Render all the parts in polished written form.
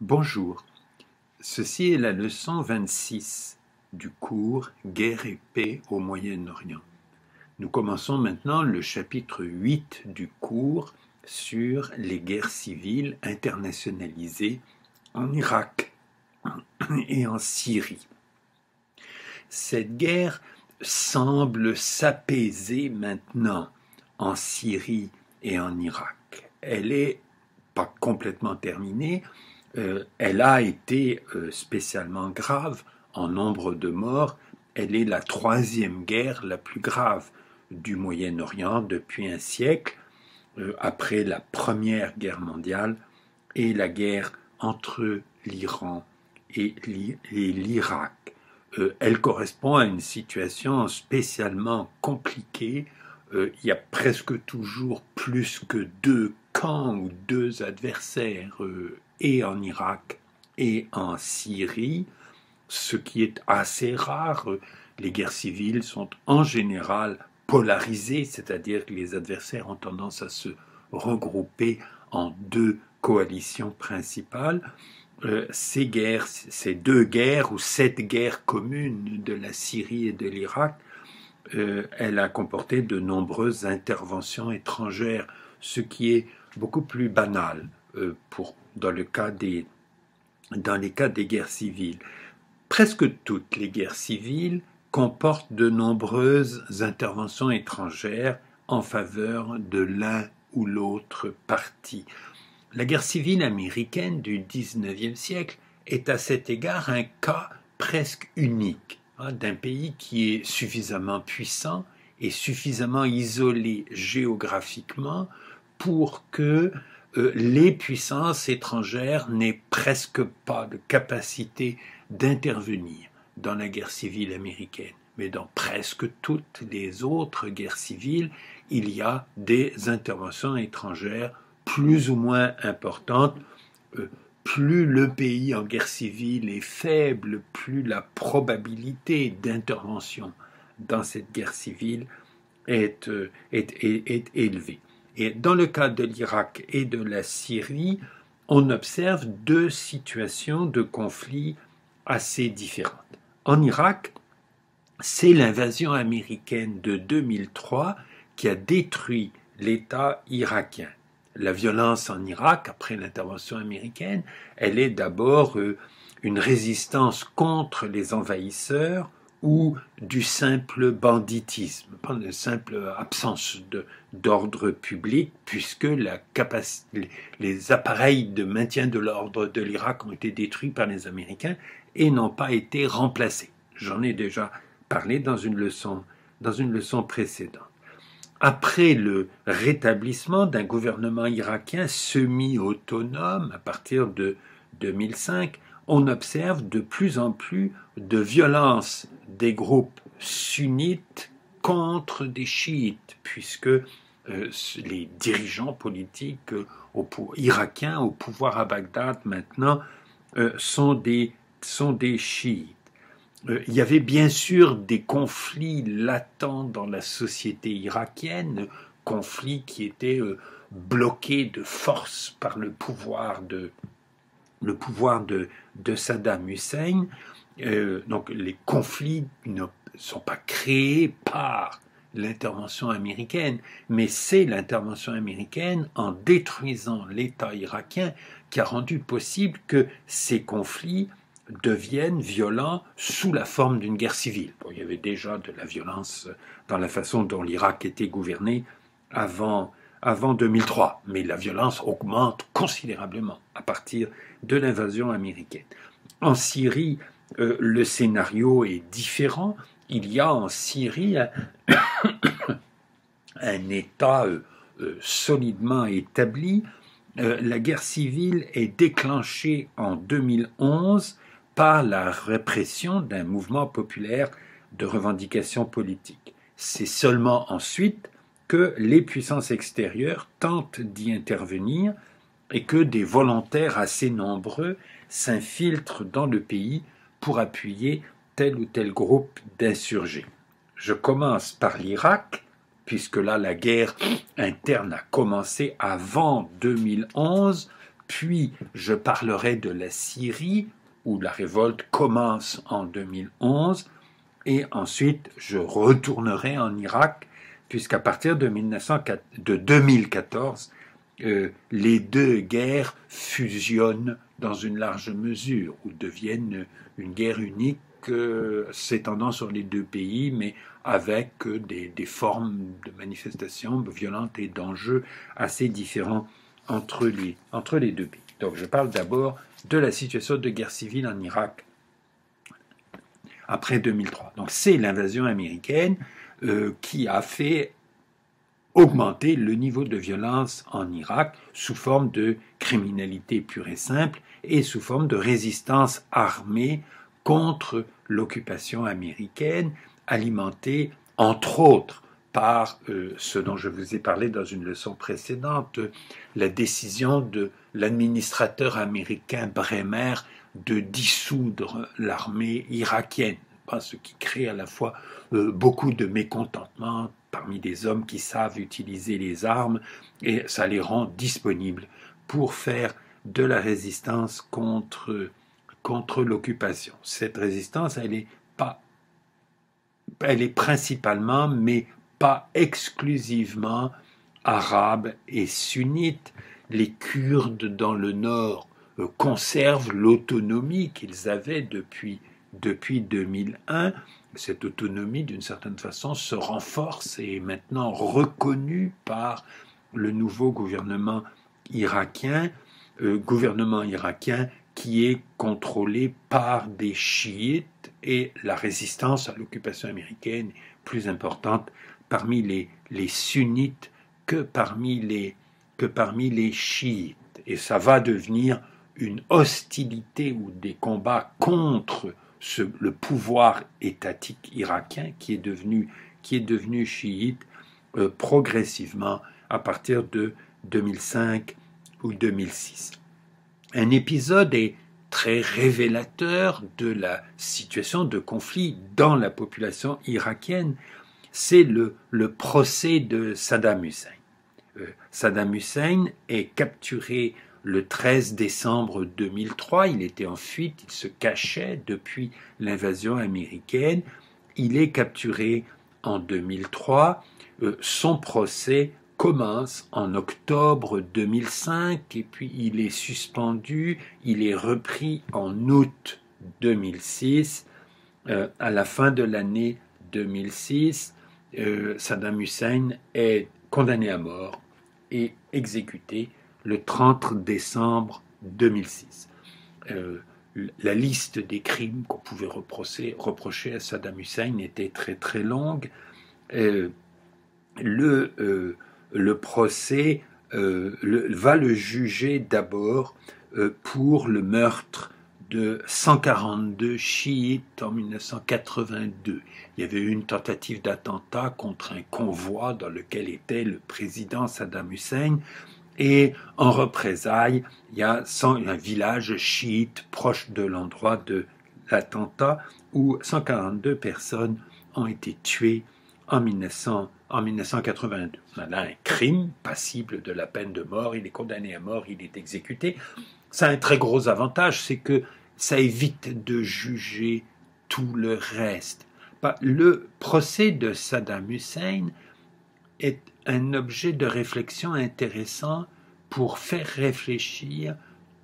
Bonjour, ceci est la leçon 26 du cours Guerre et paix au Moyen-Orient. Nous commençons maintenant le chapitre 8 du cours sur les guerres civiles internationalisées en Irak et en Syrie. Cette guerre semble s'apaiser maintenant en Syrie et en Irak. Elle n'est pas complètement terminée. Elle a été spécialement grave en nombre de morts. Elle est la troisième guerre la plus grave du Moyen-Orient depuis un siècle, après la Première Guerre mondiale et la guerre entre l'Iran et l'Irak. Elle correspond à une situation spécialement compliquée. Il y a presque toujours plus que deux camps ou deux adversaires et en Irak et en Syrie, ce qui est assez rare. Les guerres civiles sont en général polarisées, c'est-à-dire que les adversaires ont tendance à se regrouper en deux coalitions principales. Ces deux guerres ou cette guerre commune de la Syrie et de l'Irak, elle a comporté de nombreuses interventions étrangères, ce qui est beaucoup plus banal dans les cas des guerres civiles. Presque toutes les guerres civiles comportent de nombreuses interventions étrangères en faveur de l'un ou l'autre parti. La guerre civile américaine du XIXe siècle est à cet égard un cas presque unique d'un pays qui est suffisamment puissant et suffisamment isolé géographiquement pour que les puissances étrangères n'aient presque pas de capacité d'intervenir dans la guerre civile américaine. Mais dans presque toutes les autres guerres civiles, il y a des interventions étrangères plus ou moins importantes. Plus le pays en guerre civile est faible, plus la probabilité d'intervention dans cette guerre civile est élevée. Et dans le cas de l'Irak et de la Syrie, on observe deux situations de conflit assez différentes. En Irak, c'est l'invasion américaine de 2003 qui a détruit l'État irakien. La violence en Irak, après l'intervention américaine, elle est d'abord une résistance contre les envahisseurs ou du simple banditisme, pas de simple absence d'ordre public, puisque les appareils de maintien de l'ordre de l'Irak ont été détruits par les Américains et n'ont pas été remplacés. J'en ai déjà parlé dans une leçon précédente. Après le rétablissement d'un gouvernement irakien semi-autonome à partir de 2005, on observe de plus en plus de violence des groupes sunnites contre des chiites, puisque les dirigeants politiques irakiens au pouvoir à Bagdad maintenant sont des chiites. Il y avait bien sûr des conflits latents dans la société irakienne, conflits qui étaient bloqués de force par le pouvoir de Saddam Hussein. Donc les conflits ne sont pas créés par l'intervention américaine, mais c'est l'intervention américaine en détruisant l'État irakien qui a rendu possible que ces conflits deviennent violents sous la forme d'une guerre civile. Bon, il y avait déjà de la violence dans la façon dont l'Irak était gouverné avant 2003, mais la violence augmente considérablement à partir de l'invasion américaine. En Syrie, le scénario est différent. Il y a en Syrie un État solidement établi. La guerre civile est déclenchée en 2011 par la répression d'un mouvement populaire de revendication politique. C'est seulement ensuite que les puissances extérieures tentent d'y intervenir et que des volontaires assez nombreux s'infiltrent dans le pays pour appuyer tel ou tel groupe d'insurgés. Je commence par l'Irak, puisque là la guerre interne a commencé avant 2011, Puis je parlerai de la Syrie, où la révolte commence en 2011, et ensuite je retournerai en Irak, puisqu'à partir de 2014, les deux guerres fusionnent dans une large mesure, ou deviennent une guerre unique s'étendant sur les deux pays, mais avec des formes de manifestations violentes et d'enjeux assez différents entre les deux pays. Donc je parle d'abord de la situation de guerre civile en Irak après 2003. Donc c'est l'invasion américaine qui a fait augmenter le niveau de violence en Irak sous forme de criminalité pure et simple et sous forme de résistance armée contre l'occupation américaine, alimentée entre autres par ce dont je vous ai parlé dans une leçon précédente, la décision de l'administrateur américain Bremer de dissoudre l'armée irakienne, ce qui crée à la fois beaucoup de mécontentement parmi des hommes qui savent utiliser les armes, et ça les rend disponibles pour faire de la résistance contre l'occupation. Cette résistance, elle est principalement, mais pas exclusivement, arabe et sunnite. Les Kurdes dans le nord conservent l'autonomie qu'ils avaient depuis 2001. Cette autonomie, d'une certaine façon, se renforce et est maintenant reconnue par le nouveau gouvernement irakien qui est contrôlé par des chiites, et la résistance à l'occupation américaine est plus importante parmi les sunnites que parmi les chiites. Et ça va devenir une hostilité ou des combats contre le pouvoir étatique irakien qui est devenu chiite progressivement à partir de 2005 ou 2006. Un épisode est très révélateur de la situation de conflit dans la population irakienne, c'est le procès de Saddam Hussein. Saddam Hussein est capturé le 13 décembre 2003, il était en fuite, il se cachait depuis l'invasion américaine. Il est capturé en 2003. Son procès commence en octobre 2005 et puis il est suspendu. Il est repris en août 2006. À la fin de l'année 2006, Saddam Hussein est condamné à mort et exécuté le 30 décembre 2006. La liste des crimes qu'on pouvait reprocher à Saddam Hussein était très très longue. Le procès va le juger d'abord pour le meurtre de 142 chiites en 1982. Il y avait eu une tentative d'attentat contre un convoi dans lequel était le président Saddam Hussein. Et en représailles, il y a un village chiite proche de l'endroit de l'attentat où 142 personnes ont été tuées en 1982. On a là un crime passible de la peine de mort, il est condamné à mort, il est exécuté. Ça a un très gros avantage, c'est que ça évite de juger tout le reste. Le procès de Saddam Hussein est un objet de réflexion intéressant pour faire réfléchir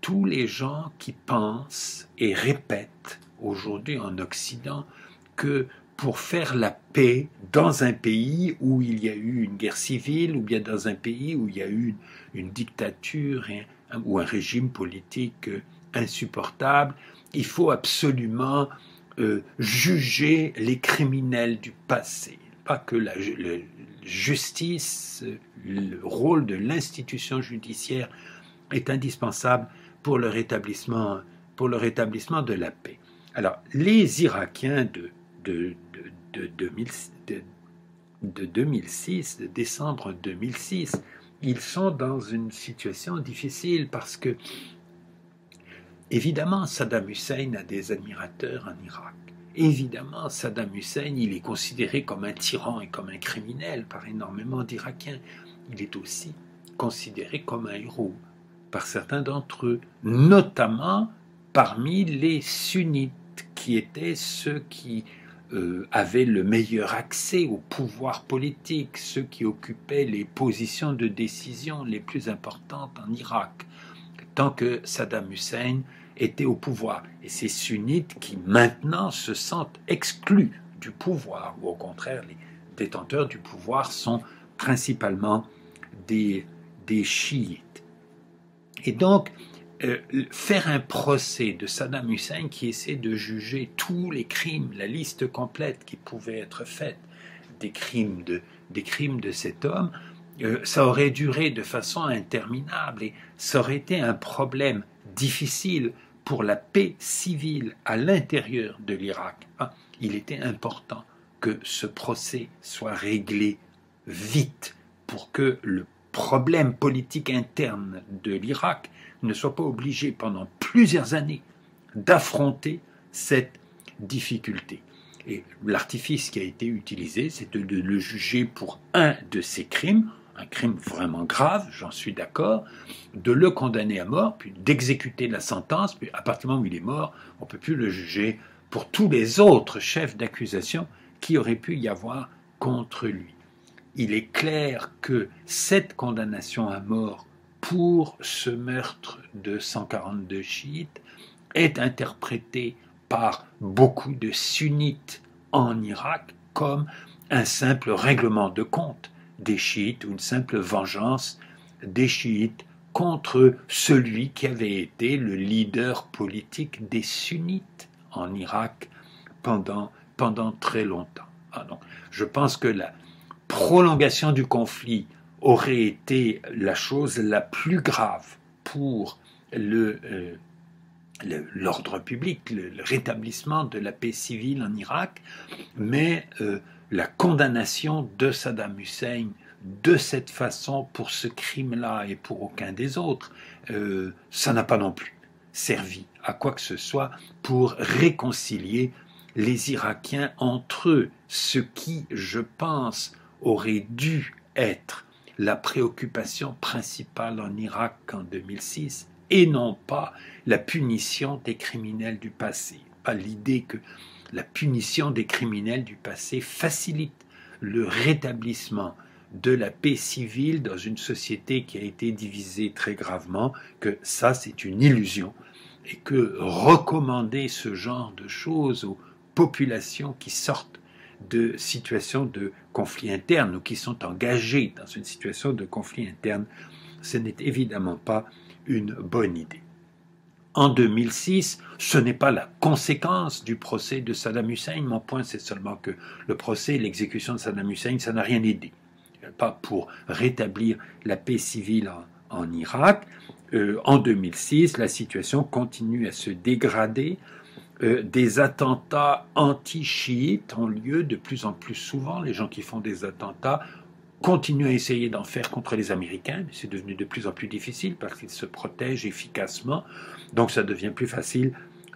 tous les gens qui pensent et répètent aujourd'hui en Occident que pour faire la paix dans un pays où il y a eu une guerre civile, ou bien dans un pays où il y a eu une dictature ou un régime politique insupportable, il faut absolument juger les criminels du passé. Pas que la justice, le rôle de l'institution judiciaire est indispensable pour le rétablissement de la paix. Alors, les Irakiens de 2006, de décembre 2006, ils sont dans une situation difficile parce que, évidemment, Saddam Hussein a des admirateurs en Irak. Évidemment, Saddam Hussein, il est considéré comme un tyran et comme un criminel par énormément d'Irakiens. Il est aussi considéré comme un héros par certains d'entre eux, notamment parmi les sunnites, qui étaient ceux qui avaient le meilleur accès au pouvoir politique, ceux qui occupaient les positions de décision les plus importantes en Irak, tant que Saddam Hussein était au pouvoir. Et ces sunnites qui maintenant se sentent exclus du pouvoir, ou au contraire, les détenteurs du pouvoir sont principalement des chiites. Et donc, faire un procès de Saddam Hussein qui essaie de juger tous les crimes, la liste complète qui pouvait être faite des crimes de cet homme, ça aurait duré de façon interminable et ça aurait été un problème difficile pour la paix civile à l'intérieur de l'Irak. Il était important que ce procès soit réglé vite pour que le problème politique interne de l'Irak ne soit pas obligé pendant plusieurs années d'affronter cette difficulté. Et l'artifice qui a été utilisé, c'est de le juger pour un de ces crimes, un crime vraiment grave, j'en suis d'accord, de le condamner à mort, puis d'exécuter la sentence, puis à partir du moment où il est mort, on ne peut plus le juger pour tous les autres chefs d'accusation qui auraient pu y avoir contre lui. Il est clair que cette condamnation à mort pour ce meurtre de 142 chiites est interprétée par beaucoup de sunnites en Irak comme un simple règlement de compte des chiites ou une simple vengeance des chiites contre celui qui avait été le leader politique des sunnites en Irak pendant très longtemps. Donc, je pense que la prolongation du conflit aurait été la chose la plus grave pour l'ordre public, le rétablissement de la paix civile en Irak, mais la condamnation de Saddam Hussein de cette façon pour ce crime-là et pour aucun des autres, ça n'a pas non plus servi à quoi que ce soit pour réconcilier les Irakiens entre eux, ce qui, je pense, aurait dû être la préoccupation principale en Irak en 2006 et non pas la punition des criminels du passé. Pas l'idée que la punition des criminels du passé facilite le rétablissement de la paix civile dans une société qui a été divisée très gravement, que ça c'est une illusion et que recommander ce genre de choses aux populations qui sortent de situations de conflit interne ou qui sont engagées dans une situation de conflit interne, ce n'est évidemment pas une bonne idée. En 2006, ce n'est pas la conséquence du procès de Saddam Hussein. Mon point, c'est seulement que le procès et l'exécution de Saddam Hussein, ça n'a rien aidé. Pas pour rétablir la paix civile en Irak. En 2006, la situation continue à se dégrader. Des attentats anti-chiites ont lieu de plus en plus souvent. Les gens qui font des attentats continuent à essayer d'en faire contre les Américains, mais c'est devenu de plus en plus difficile parce qu'ils se protègent efficacement. Donc ça devient plus facile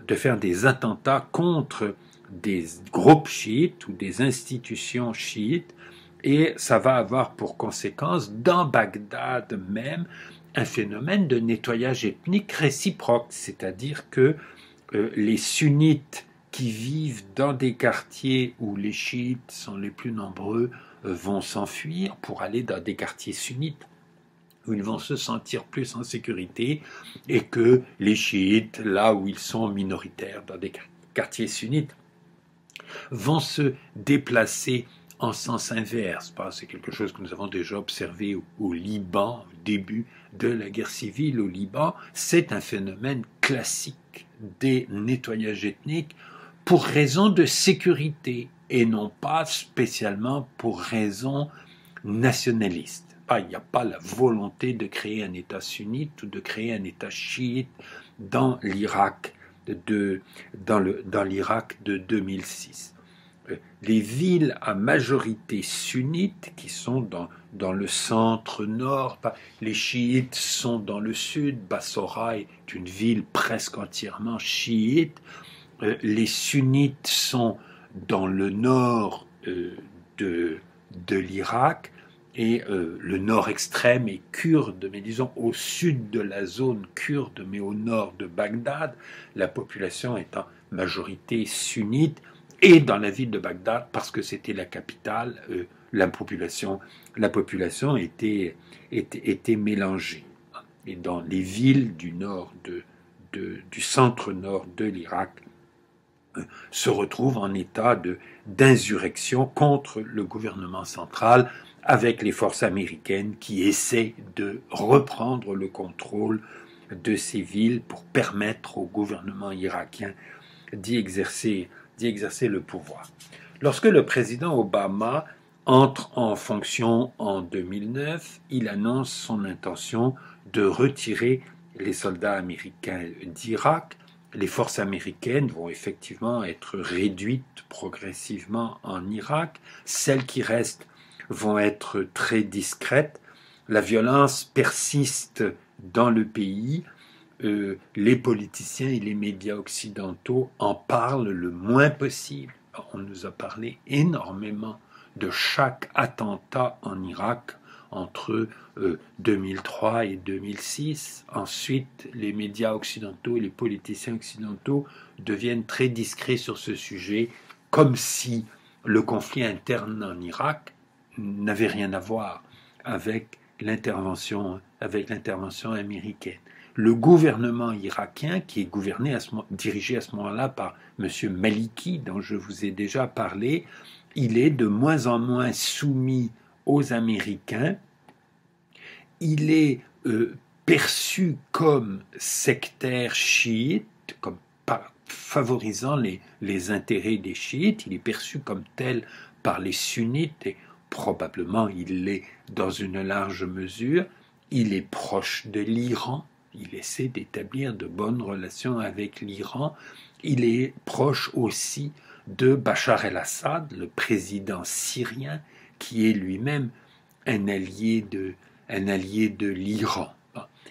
de faire des attentats contre des groupes chiites ou des institutions chiites, et ça va avoir pour conséquence, dans Bagdad même, un phénomène de nettoyage ethnique réciproque, c'est-à-dire que les sunnites qui vivent dans des quartiers où les chiites sont les plus nombreux vont s'enfuir pour aller dans des quartiers sunnites où ils vont se sentir plus en sécurité, et que les chiites, là où ils sont minoritaires dans des quartiers sunnites, vont se déplacer en sens inverse. C'est quelque chose que nous avons déjà observé au Liban, au début de la guerre civile au Liban. C'est un phénomène classique des nettoyages ethniques pour raison de sécurité et non pas spécialement pour raison nationaliste. Il n'y a pas la volonté de créer un État sunnite ou de créer un État chiite dans l'Irak de 2006. Les villes à majorité sunnite qui sont dans le centre-nord, les chiites sont dans le sud, Bassora est une ville presque entièrement chiite, les sunnites sont dans le nord de l'Irak, et le nord extrême est kurde, mais disons au sud de la zone kurde, mais au nord de Bagdad, la population est en majorité sunnite, et dans la ville de Bagdad, parce que c'était la capitale, la population était mélangée. Et dans les villes du nord du centre-nord de l'Irak, se retrouvent en état d'insurrection contre le gouvernement central, avec les forces américaines qui essaient de reprendre le contrôle de ces villes pour permettre au gouvernement irakien d'y exercer le pouvoir. Lorsque le président Obama entre en fonction en 2009, il annonce son intention de retirer les soldats américains d'Irak. Les forces américaines vont effectivement être réduites progressivement en Irak. Celles qui restent vont être très discrètes. La violence persiste dans le pays. Les politiciens et les médias occidentaux en parlent le moins possible. On nous a parlé énormément de chaque attentat en Irak entre 2003 et 2006. Ensuite, les médias occidentaux et les politiciens occidentaux deviennent très discrets sur ce sujet, comme si le conflit interne en Irak n'avait rien à voir avec l'intervention américaine. Le gouvernement irakien, qui est dirigé à ce moment-là par M. Maliki, dont je vous ai déjà parlé, il est de moins en moins soumis aux Américains. Il est perçu comme sectaire chiite, comme favorisant les intérêts des chiites. Il est perçu comme tel par les sunnites, et probablement il l'est dans une large mesure. Il est proche de l'Iran. Il essaie d'établir de bonnes relations avec l'Iran. Il est proche aussi de Bachar el-Assad, le président syrien, qui est lui-même un allié de l'Iran.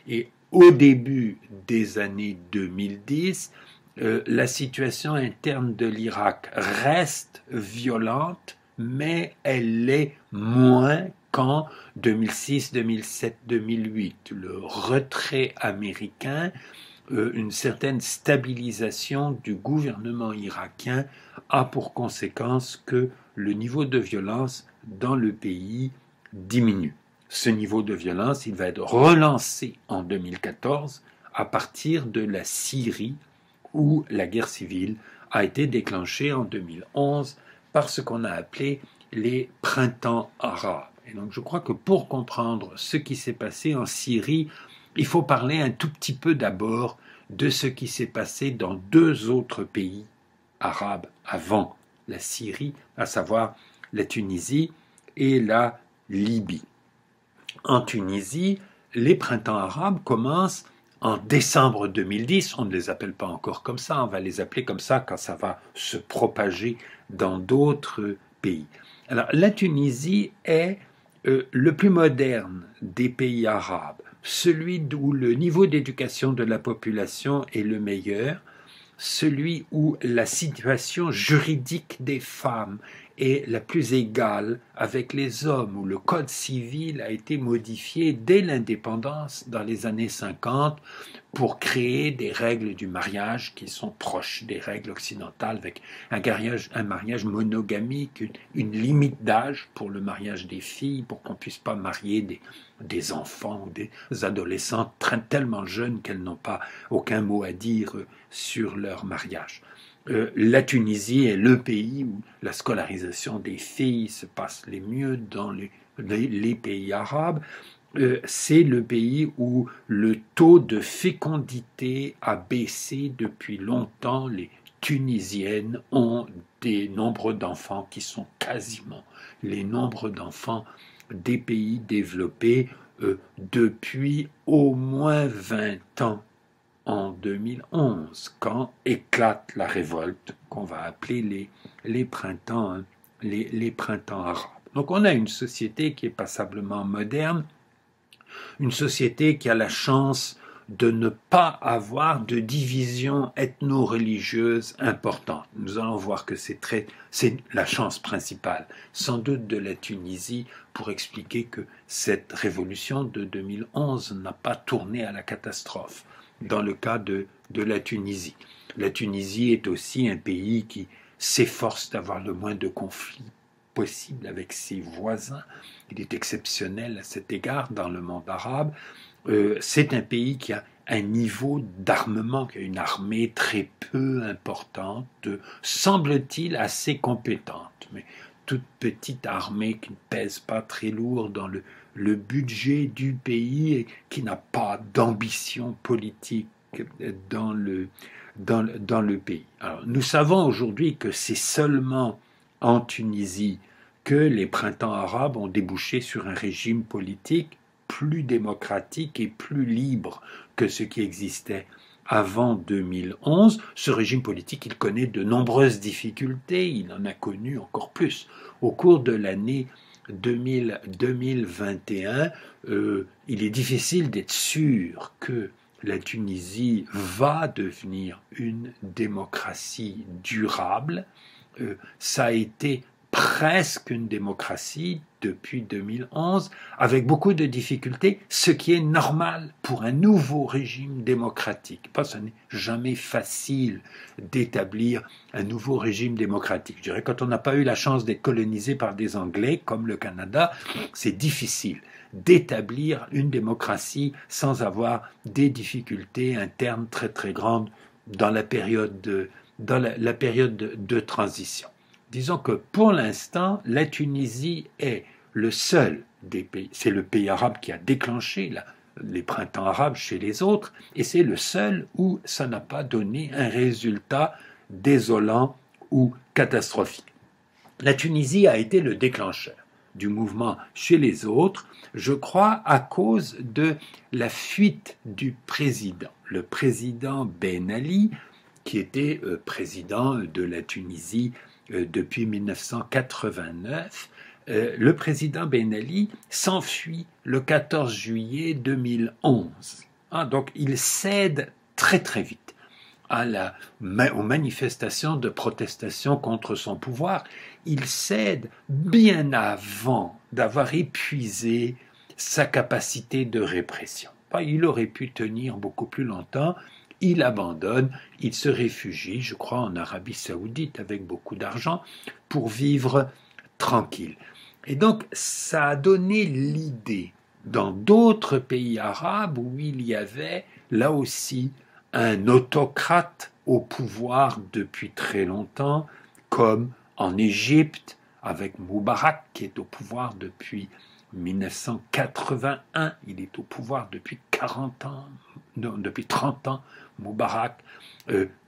Et au début des années 2010, la situation interne de l'Irak reste violente, mais elle l'est moins qu'en 2006, 2007, 2008. Le retrait américain, une certaine stabilisation du gouvernement irakien a pour conséquence que le niveau de violence dans le pays diminue. Ce niveau de violence, il va être relancé en 2014 à partir de la Syrie, où la guerre civile a été déclenchée en 2011 par ce qu'on a appelé les printemps arabes. Et donc je crois que pour comprendre ce qui s'est passé en Syrie, il faut parler un tout petit peu d'abord de ce qui s'est passé dans deux autres pays arabes avant la Syrie, à savoir la Tunisie et la Libye. En Tunisie, les printemps arabes commencent en décembre 2010. On ne les appelle pas encore comme ça, on va les appeler comme ça quand ça va se propager dans d'autres pays. Alors, la Tunisie est le plus moderne des pays arabes, celui où le niveau d'éducation de la population est le meilleur, celui où la situation juridique des femmes est la plus égale avec les hommes, où le code civil a été modifié dès l'indépendance dans les années 50 pour créer des règles du mariage qui sont proches des règles occidentales, avec un mariage monogamique, une limite d'âge pour le mariage des filles, pour qu'on ne puisse pas marier des enfants ou des adolescentes tellement jeunes qu'elles n'ont pas aucun mot à dire sur leur mariage. La Tunisie est le pays où la scolarisation des filles se passe les mieux dans les pays arabes. C'est le pays où le taux de fécondité a baissé depuis longtemps. Les Tunisiennes ont des nombres d'enfants qui sont quasiment les nombres d'enfants des pays développés depuis au moins 20 ans. En 2011, quand éclate la révolte qu'on va appeler les printemps arabes. Donc on a une société qui est passablement moderne, une société qui a la chance de ne pas avoir de division ethno-religieuse importante. Nous allons voir que c'est la chance principale, sans doute de la Tunisie, pour expliquer que cette révolution de 2011 n'a pas tourné à la catastrophe dans le cas de la Tunisie. La Tunisie est aussi un pays qui s'efforce d'avoir le moins de conflits possible avec ses voisins. Il est exceptionnel à cet égard dans le monde arabe. C'est un pays qui a un niveau d'armement, qui a une armée très peu importante, semble-t-il assez compétente, mais toute petite armée qui ne pèse pas très lourd dans le budget du pays et qui n'a pas d'ambition politique dans le pays. Alors, nous savons aujourd'hui que c'est seulement en Tunisie que les printemps arabes ont débouché sur un régime politique plus démocratique et plus libre que ce qui existait avant 2011. Ce régime politique, il connaît de nombreuses difficultés, il en a connu encore plus. Au cours de l'année 2021, il est difficile d'être sûr que la Tunisie va devenir une démocratie durable. Ça a été presque une démocratie depuis 2011, avec beaucoup de difficultés, ce qui est normal pour un nouveau régime démocratique. Ce n'est jamais facile d'établir un nouveau régime démocratique. Je dirais, quand on n'a pas eu la chance d'être colonisé par des Anglais, comme le Canada, c'est difficile d'établir une démocratie sans avoir des difficultés internes très très grandes dans la période de transition. Disons que pour l'instant, la Tunisie est le seul des pays, c'est le pays arabe qui a déclenché les printemps arabes chez les autres, et c'est le seul où ça n'a pas donné un résultat désolant ou catastrophique. La Tunisie a été le déclencheur du mouvement chez les autres, je crois, à cause de la fuite du président. Le président Ben Ali, qui était président de la Tunisie depuis 1989, le président Ben Ali s'enfuit le 14 juillet 2011. Donc il cède très très vite aux manifestations de protestation contre son pouvoir. Il cède bien avant d'avoir épuisé sa capacité de répression. Il aurait pu tenir beaucoup plus longtemps. Il abandonne, il se réfugie, je crois, en Arabie Saoudite avec beaucoup d'argent pour vivre tranquille. Et donc, ça a donné l'idée dans d'autres pays arabes où il y avait là aussi un autocrate au pouvoir depuis très longtemps, comme en Égypte avec Moubarak qui est au pouvoir depuis 1981, il est au pouvoir depuis 40 ans, non, depuis 30 ans, Moubarak,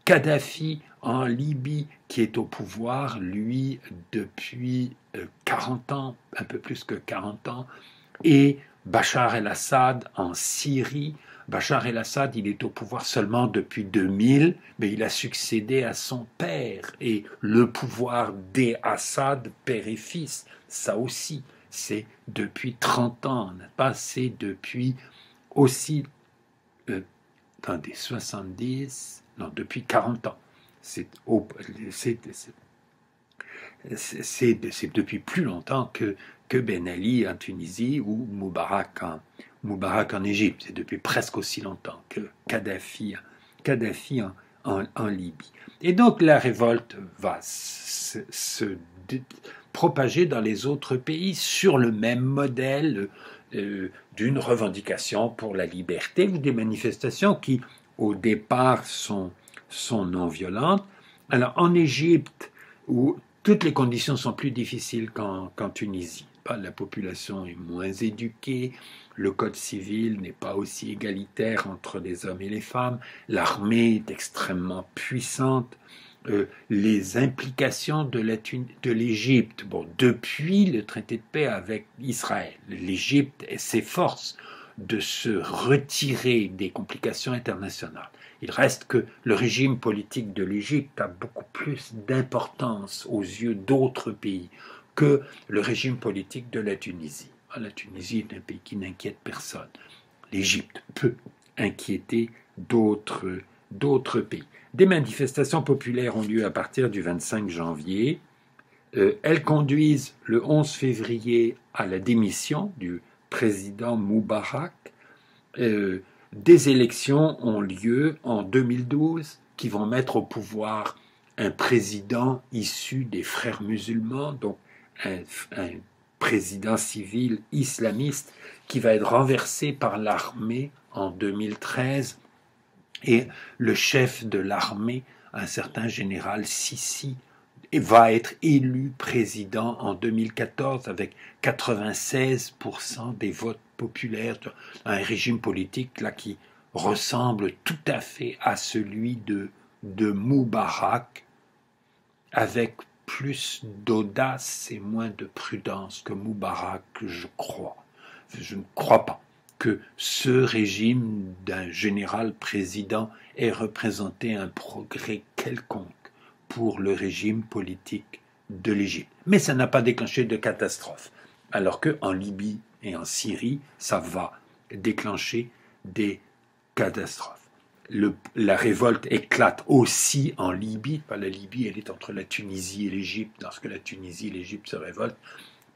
Kadhafi en Libye qui est au pouvoir, lui, depuis 40 ans, un peu plus que 40 ans, et Bachar el-Assad en Syrie. Bachar el-Assad, il est au pouvoir seulement depuis 2000, mais il a succédé à son père, et le pouvoir des Assad, père et fils, ça aussi, c'est depuis 30 ans, n'est-ce pas? C'est depuis aussi, attendez, 70, non, depuis 40 ans. C'est depuis plus longtemps que Ben Ali en Tunisie ou Moubarak en Égypte. C'est depuis presque aussi longtemps que Kadhafi en Libye. Et donc la révolte va se propager dans les autres pays sur le même modèle d'une revendication pour la liberté ou des manifestations qui, au départ, sont non violentes. Alors, en Égypte, où toutes les conditions sont plus difficiles qu'en Tunisie, la population est moins éduquée, le code civil n'est pas aussi égalitaire entre les hommes et les femmes, l'armée est extrêmement puissante, les implications de l'Égypte, depuis le traité de paix avec Israël, l'Égypte s'efforce de se retirer des complications internationales. Il reste que le régime politique de l'Égypte a beaucoup plus d'importance aux yeux d'autres pays que le régime politique de la Tunisie. La Tunisie est un pays qui n'inquiète personne. L'Égypte peu. inquiéter d'autres pays. Des manifestations populaires ont lieu à partir du 25 janvier. Elles conduisent le 11 février à la démission du président Moubarak. Des élections ont lieu en 2012 qui vont mettre au pouvoir un président issu des frères musulmans, donc un président civil islamiste qui va être renversé par l'armée en 2013. Et le chef de l'armée, un certain général Sissi, va être élu président en 2014 avec 96% des votes populaires, un régime politique là qui ressemble tout à fait à celui de Moubarak, avec plus d'audace et moins de prudence que Moubarak, je crois. Je ne crois pas que ce régime d'un général-président ait représenté un progrès quelconque pour le régime politique de l'Égypte. Mais ça n'a pas déclenché de catastrophe, alors qu'en Libye et en Syrie, ça va déclencher des catastrophes. La révolte éclate aussi en Libye. La Libye, elle est entre la Tunisie et l'Égypte. Lorsque la Tunisie et l'Égypte se révoltent,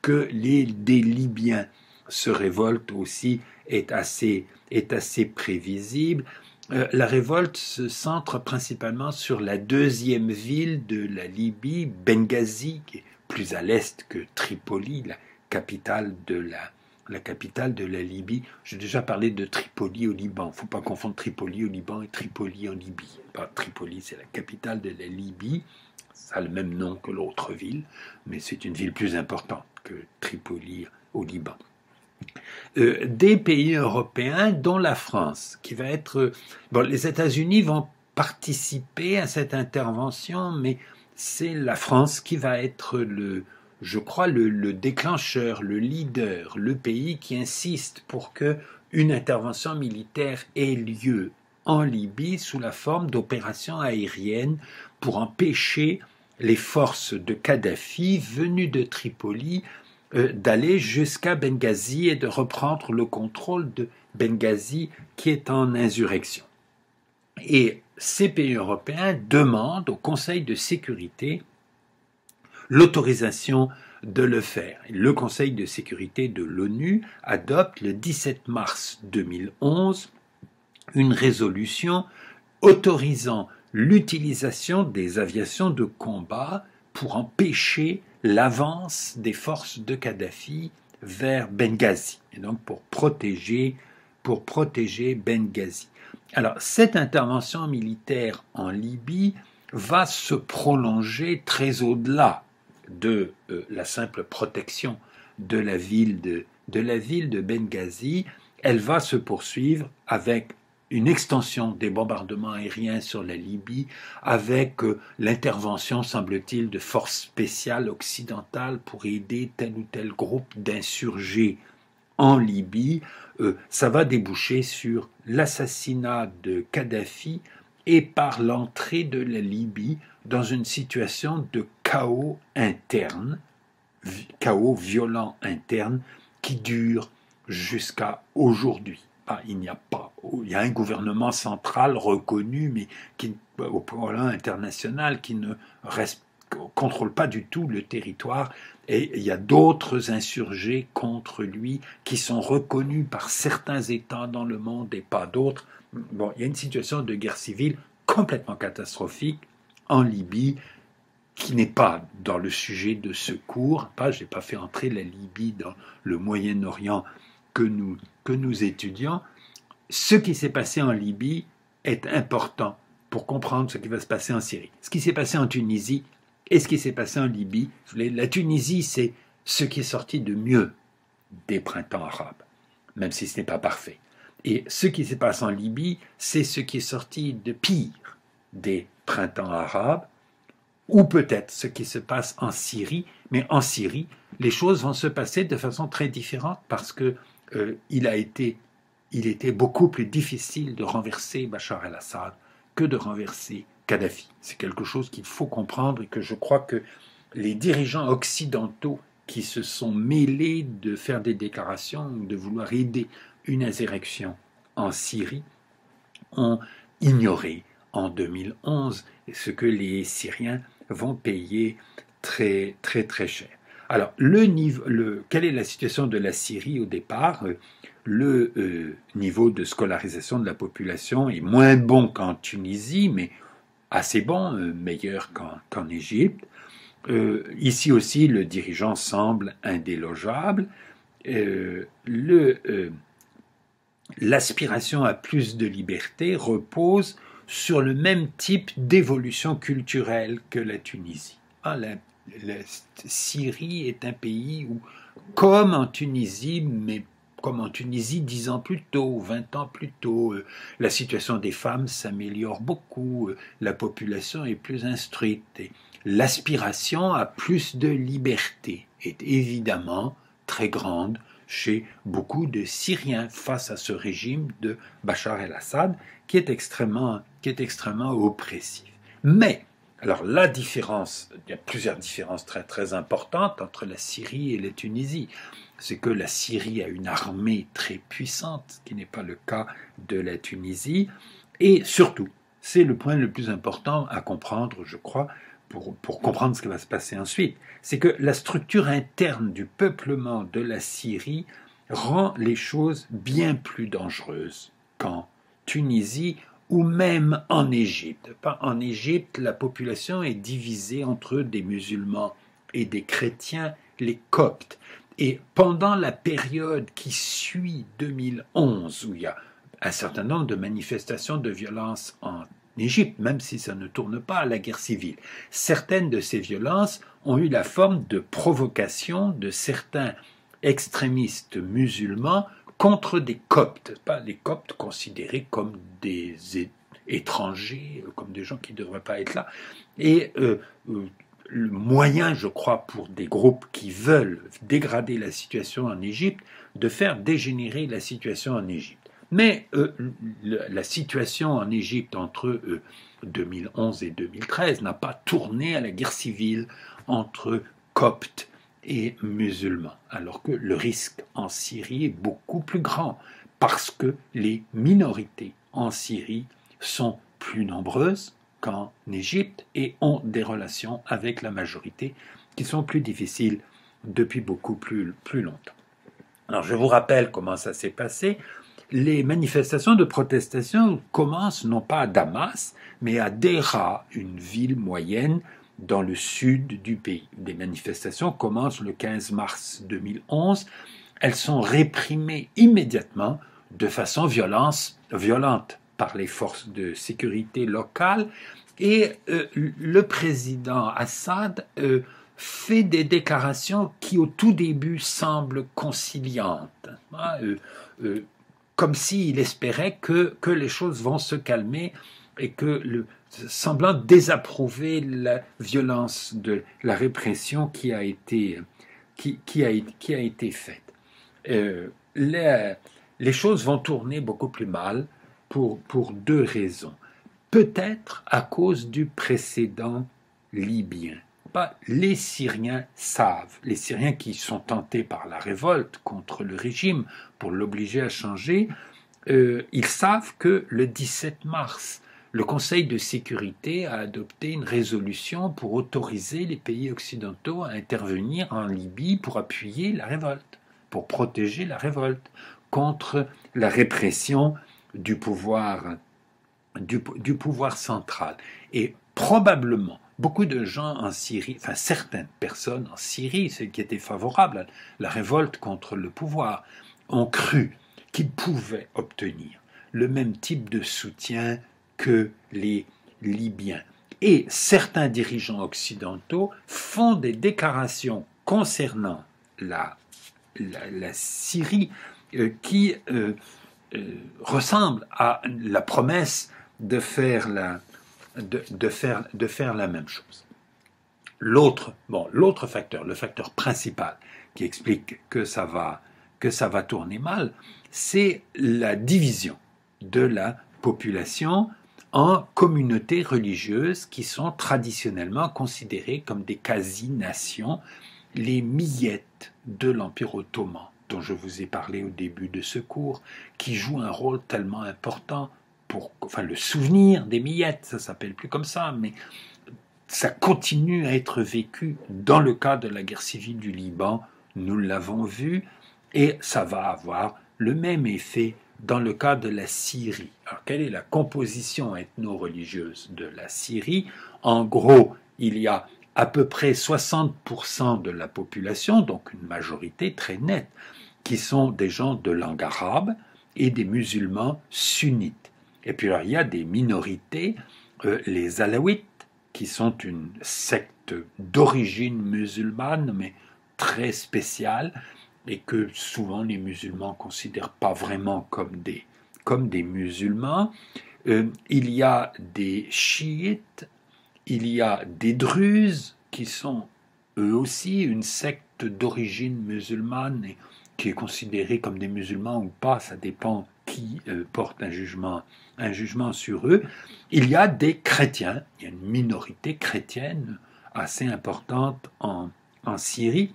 que des Libyens se révoltent aussi est assez prévisible. La révolte se centre principalement sur la deuxième ville de la Libye, Benghazi, qui est plus à l'est que Tripoli, la capitale de la Libye. J'ai déjà parlé de Tripoli au Liban. Il ne faut pas confondre Tripoli au Liban et Tripoli en Libye. Tripoli, c'est la capitale de la Libye. Ça a le même nom que l'autre ville, mais c'est une ville plus importante que Tripoli au Liban. Des pays européens, dont la France, qui va être... les États-Unis vont participer à cette intervention, mais c'est la France qui va être je crois, le déclencheur, le leader, le pays qui insiste pour qu'une intervention militaire ait lieu en Libye sous la forme d'opérations aériennes pour empêcher les forces de Kadhafi venues de Tripoli d'aller jusqu'à Benghazi et de reprendre le contrôle de Benghazi qui est en insurrection. Et ces pays européens demandent au Conseil de sécurité l'autorisation de le faire. Le Conseil de sécurité de l'ONU adopte le 17 mars 2011 une résolution autorisant l'utilisation des aviations de combat pour empêcher l'avance des forces de Kadhafi vers Benghazi, et donc pour protéger Benghazi. Alors, cette intervention militaire en Libye va se prolonger très au-delà de la simple protection de la ville de Benghazi. Elle va se poursuivre avec une extension des bombardements aériens sur la Libye, avec l'intervention, semble-t-il, de forces spéciales occidentales pour aider tel ou tel groupe d'insurgés en Libye. Ça va déboucher sur l'assassinat de Kadhafi et par l'entrée de la Libye dans une situation de chaos interne, chaos violent interne, qui dure jusqu'à aujourd'hui. Il y a un gouvernement central reconnu, mais qui, au plan international, qui ne contrôle pas du tout le territoire, et il y a d'autres insurgés contre lui qui sont reconnus par certains États dans le monde et pas d'autres. Il y a une situation de guerre civile complètement catastrophique en Libye, qui n'est pas dans le sujet de ce cours. Je n'ai pas fait entrer la Libye dans le Moyen-Orient que nous étudions. Ce qui s'est passé en Libye est important pour comprendre ce qui va se passer en Syrie. Ce qui s'est passé en Tunisie et ce qui s'est passé en Libye. La Tunisie, c'est ce qui est sorti de mieux des printemps arabes, même si ce n'est pas parfait. Et ce qui s'est passé en Libye, c'est ce qui est sorti de pire des printemps arabes, ou peut-être ce qui se passe en Syrie. Mais en Syrie, les choses vont se passer de façon très différente parce que il était beaucoup plus difficile de renverser Bachar el-Assad que de renverser Kadhafi. C'est quelque chose qu'il faut comprendre et que je crois que les dirigeants occidentaux qui se sont mêlés de faire des déclarations, de vouloir aider une insurrection en Syrie, ont ignoré en 2011, ce que les Syriens vont payer très cher. Alors, quelle est la situation de la Syrie au départ? Le niveau de scolarisation de la population est moins bon qu'en Tunisie, mais assez bon, meilleur qu'en Égypte. Ici aussi, le dirigeant semble indélogeable. L'aspiration à plus de liberté repose sur le même type d'évolution culturelle que la Tunisie. La Syrie est un pays où, comme en Tunisie, mais comme en Tunisie 10 ans plus tôt, 20 ans plus tôt, la situation des femmes s'améliore beaucoup, la population est plus instruite. Et l'aspiration à plus de liberté est évidemment très grande chez beaucoup de Syriens face à ce régime de Bachar el-Assad qui est extrêmement oppressif. Mais, alors la différence, il y a plusieurs différences très importantes entre la Syrie et la Tunisie. C'est que la Syrie a une armée très puissante, ce qui n'est pas le cas de la Tunisie. Et surtout, c'est le point le plus important à comprendre, je crois, pour comprendre ce qui va se passer ensuite, c'est que la structure interne du peuplement de la Syrie rend les choses bien plus dangereuses qu'en Tunisie ou même en Égypte. En Égypte, la population est divisée entre des musulmans et des chrétiens, les Coptes. Et pendant la période qui suit 2011, où il y a un certain nombre de manifestations de violence en Égypte, même si ça ne tourne pas à la guerre civile, certaines de ces violences ont eu la forme de provocation de certains extrémistes musulmans contre des Coptes, pas les Coptes considérés comme des étrangers, comme des gens qui ne devraient pas être là. Et le moyen, je crois, pour des groupes qui veulent dégrader la situation en Égypte, de faire dégénérer la situation en Égypte. Mais la situation en Égypte entre 2011 et 2013 n'a pas tourné à la guerre civile entre Coptes et musulmans, alors que le risque en Syrie est beaucoup plus grand, parce que les minorités en Syrie sont plus nombreuses qu'en Égypte et ont des relations avec la majorité qui sont plus difficiles depuis beaucoup plus longtemps. Alors je vous rappelle comment ça s'est passé. Les manifestations de protestation commencent non pas à Damas, mais à Deraa, une ville moyenne dans le sud du pays. Des manifestations commencent le 15 mars 2011. Elles sont réprimées immédiatement de façon violente par les forces de sécurité locales. Et le président Assad fait des déclarations qui au tout début semblent conciliantes, comme s'il espérait que les choses vont se calmer et que semblant désapprouver la violence de la répression qui a été faite. Les choses vont tourner beaucoup plus mal pour deux raisons. Peut-être à cause du précédent libyen. Les Syriens savent, les Syriens qui sont tentés par la révolte contre le régime pour l'obliger à changer, ils savent que le 17 mars, le Conseil de sécurité a adopté une résolution pour autoriser les pays occidentaux à intervenir en Libye pour appuyer la révolte, pour protéger la révolte contre la répression du pouvoir central. Et probablement, beaucoup de gens en Syrie, enfin certaines personnes en Syrie, celles qui étaient favorables à la révolte contre le pouvoir, ont cru qu'ils pouvaient obtenir le même type de soutien que les Libyens. Et certains dirigeants occidentaux font des déclarations concernant la Syrie qui ressemblent à la promesse de faire la même chose. L'autre facteur, le facteur principal qui explique que ça va tourner mal, c'est la division de la population en communautés religieuses qui sont traditionnellement considérées comme des quasi-nations, les millettes de l'Empire ottoman, dont je vous ai parlé au début de ce cours, qui jouent un rôle tellement important enfin le souvenir des millettes, ça s'appelle plus comme ça, mais ça continue à être vécu dans le cadre de la guerre civile du Liban, nous l'avons vu, et ça va avoir le même effet dans le cas de la Syrie. Alors, quelle est la composition ethno-religieuse de la Syrie? En gros, il y a à peu près 60% de la population, donc une majorité très nette, qui sont des gens de langue arabe et des musulmans sunnites. Et puis alors, il y a des minorités, les alaouites, qui sont une secte d'origine musulmane, mais très spéciale, et que souvent les musulmans ne considèrent pas vraiment comme des musulmans. Il y a des chiites, il y a des druzes, qui sont eux aussi une secte d'origine musulmane, et qui est considérée comme des musulmans ou pas, ça dépend qui porte un jugement sur eux. Il y a des chrétiens, il y a une minorité chrétienne assez importante en Syrie.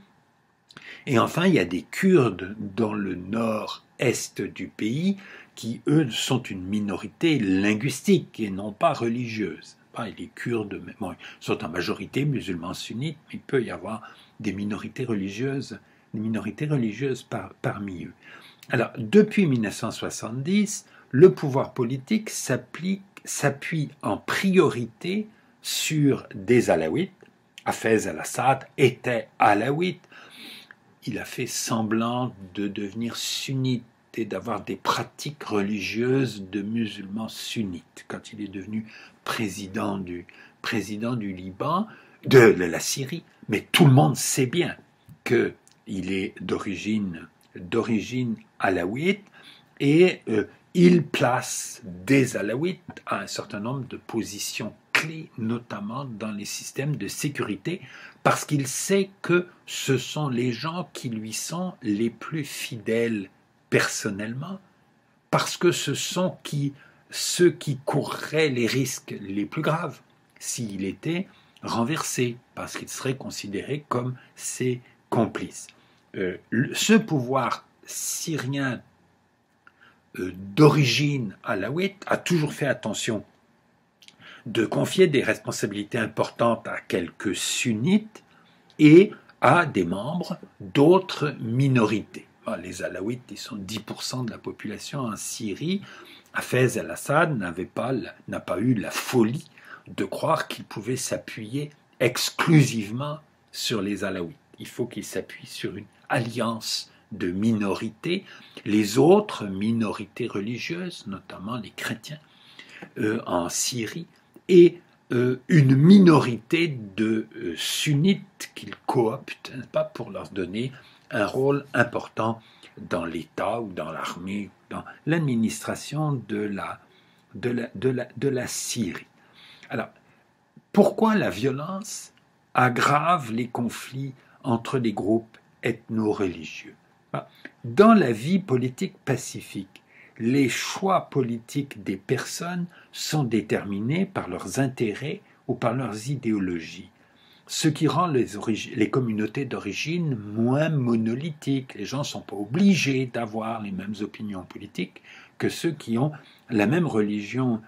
Et enfin, il y a des Kurdes dans le nord-est du pays qui, eux, sont une minorité linguistique et non pas religieuse. Les Kurdes bon, sont en majorité musulmans sunnites, mais il peut y avoir des minorités religieuses parmi eux. Alors, depuis 1970, le pouvoir politique s'appuie en priorité sur des alaouites. Hafez al-Assad était alaouite. Il a fait semblant de devenir sunnite et d'avoir des pratiques religieuses de musulmans sunnites. Quand il est devenu président du Liban, de la Syrie, mais tout le monde sait bien qu'il est d'origine alaouite, et il place des alaouites à un certain nombre de positions clés, notamment dans les systèmes de sécurité, parce qu'il sait que ce sont les gens qui lui sont les plus fidèles personnellement, parce que ce sont ceux qui courraient les risques les plus graves s'il était renversé, parce qu'il serait considéré comme ses complices. Ce pouvoir syrien d'origine alaouite a toujours fait attention de confier des responsabilités importantes à quelques sunnites et à des membres d'autres minorités. Les alaouites, ils sont 10% de la population en Syrie. Hafez al-Assad n'a pas eu la folie de croire qu'il pouvait s'appuyer exclusivement sur les alaouites. Il faut qu'il s'appuie sur une alliance de minorités, les autres minorités religieuses, notamment les chrétiens en Syrie, et une minorité de sunnites qu'il coopte, pas, pour leur donner un rôle important dans l'État ou dans l'armée, dans l'administration de la Syrie. Alors, pourquoi la violence aggrave les conflits entre les groupes ethno-religieux? Dans la vie politique pacifique, les choix politiques des personnes sont déterminés par leurs intérêts ou par leurs idéologies, ce qui rend les communautés d'origine moins monolithiques. Les gens ne sont pas obligés d'avoir les mêmes opinions politiques que ceux qui ont la même religion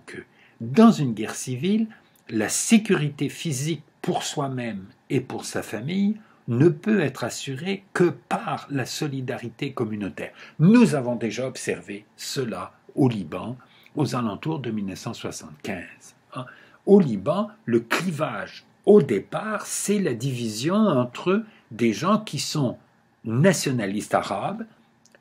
qu'eux. Dans une guerre civile, la sécurité physique pour soi-même et pour sa famille ne peut être assurée que par la solidarité communautaire. Nous avons déjà observé cela au Liban aux alentours de 1975. Au Liban, le clivage au départ, c'est la division entre des gens qui sont nationalistes arabes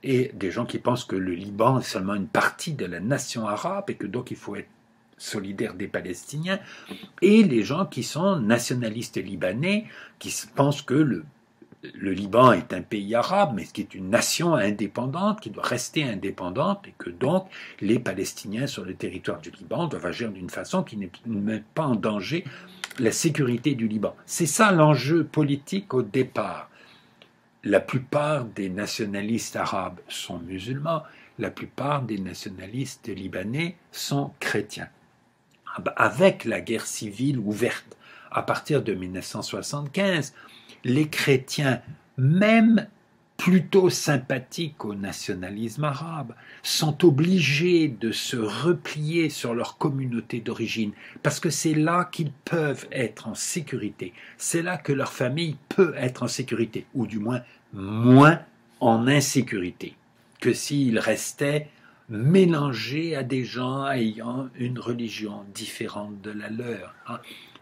et des gens qui pensent que le Liban est seulement une partie de la nation arabe et que donc il faut être solidaire des Palestiniens, et les gens qui sont nationalistes libanais, qui pensent que le Liban est un pays arabe, mais qui est une nation indépendante, qui doit rester indépendante, et que donc les Palestiniens sur le territoire du Liban doivent agir d'une façon qui ne met pas en danger la sécurité du Liban. C'est ça l'enjeu politique au départ. La plupart des nationalistes arabes sont musulmans, la plupart des nationalistes libanais sont chrétiens. Avec la guerre civile ouverte à partir de 1975, les chrétiens, même plutôt sympathiques au nationalisme arabe, sont obligés de se replier sur leur communauté d'origine, parce que c'est là qu'ils peuvent être en sécurité, c'est là que leur famille peut être en sécurité, ou du moins moins en insécurité, que s'ils restaient mélangés à des gens ayant une religion différente de la leur.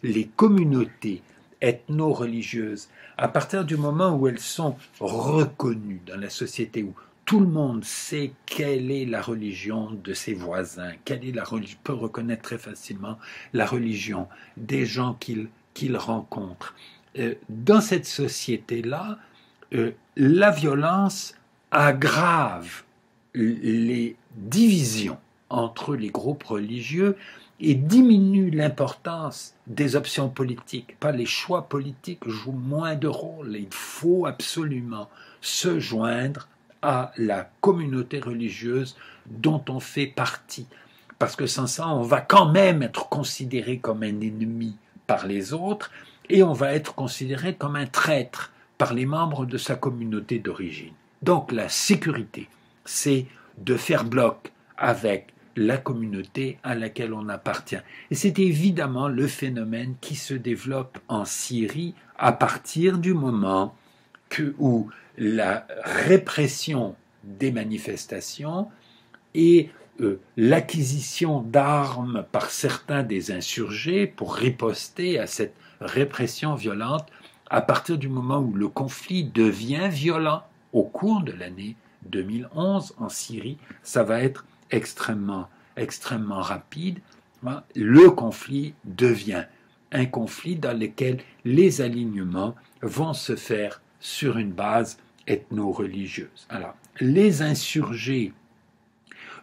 Les communautés ethno-religieuses, à partir du moment où elles sont reconnues dans la société, où tout le monde sait quelle est la religion de ses voisins, quelle est la religion, peut reconnaître très facilement la religion des gens qu'il rencontre. Dans cette société-là, la violence aggrave les divisions entre les groupes religieux et diminue l'importance des options politiques. Pas les choix politiques jouent moins de rôle. Il faut absolument se joindre à la communauté religieuse dont on fait partie. Parce que sans ça, on va quand même être considéré comme un ennemi par les autres et on va être considéré comme un traître par les membres de sa communauté d'origine. Donc la sécurité, c'est de faire bloc avec la communauté à laquelle on appartient. Et c'est évidemment le phénomène qui se développe en Syrie à partir du moment où la répression des manifestations et l'acquisition d'armes par certains des insurgés pour riposter à cette répression violente, à partir du moment où le conflit devient violent au cours de l'année 2011 en Syrie, ça va être extrêmement rapide. Le conflit devient un conflit dans lequel les alignements vont se faire sur une base ethno-religieuse. Alors, les insurgés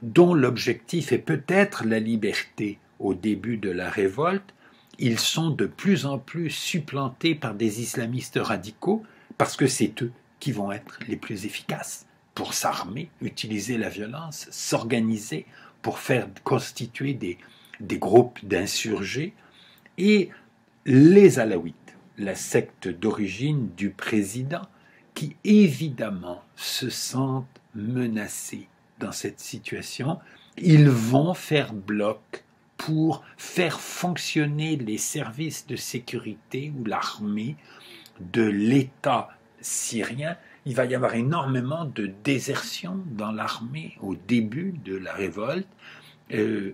dont l'objectif est peut-être la liberté au début de la révolte, ils sont de plus en plus supplantés par des islamistes radicaux parce que c'est eux qui vont être les plus efficaces pour s'armer, utiliser la violence, s'organiser pour faire constituer des groupes d'insurgés. Et les Alaouites, la secte d'origine du président, qui évidemment se sentent menacés dans cette situation, ils vont faire bloc pour faire fonctionner les services de sécurité ou l'armée de l'État syrien. Il va y avoir énormément de désertion dans l'armée au début de la révolte,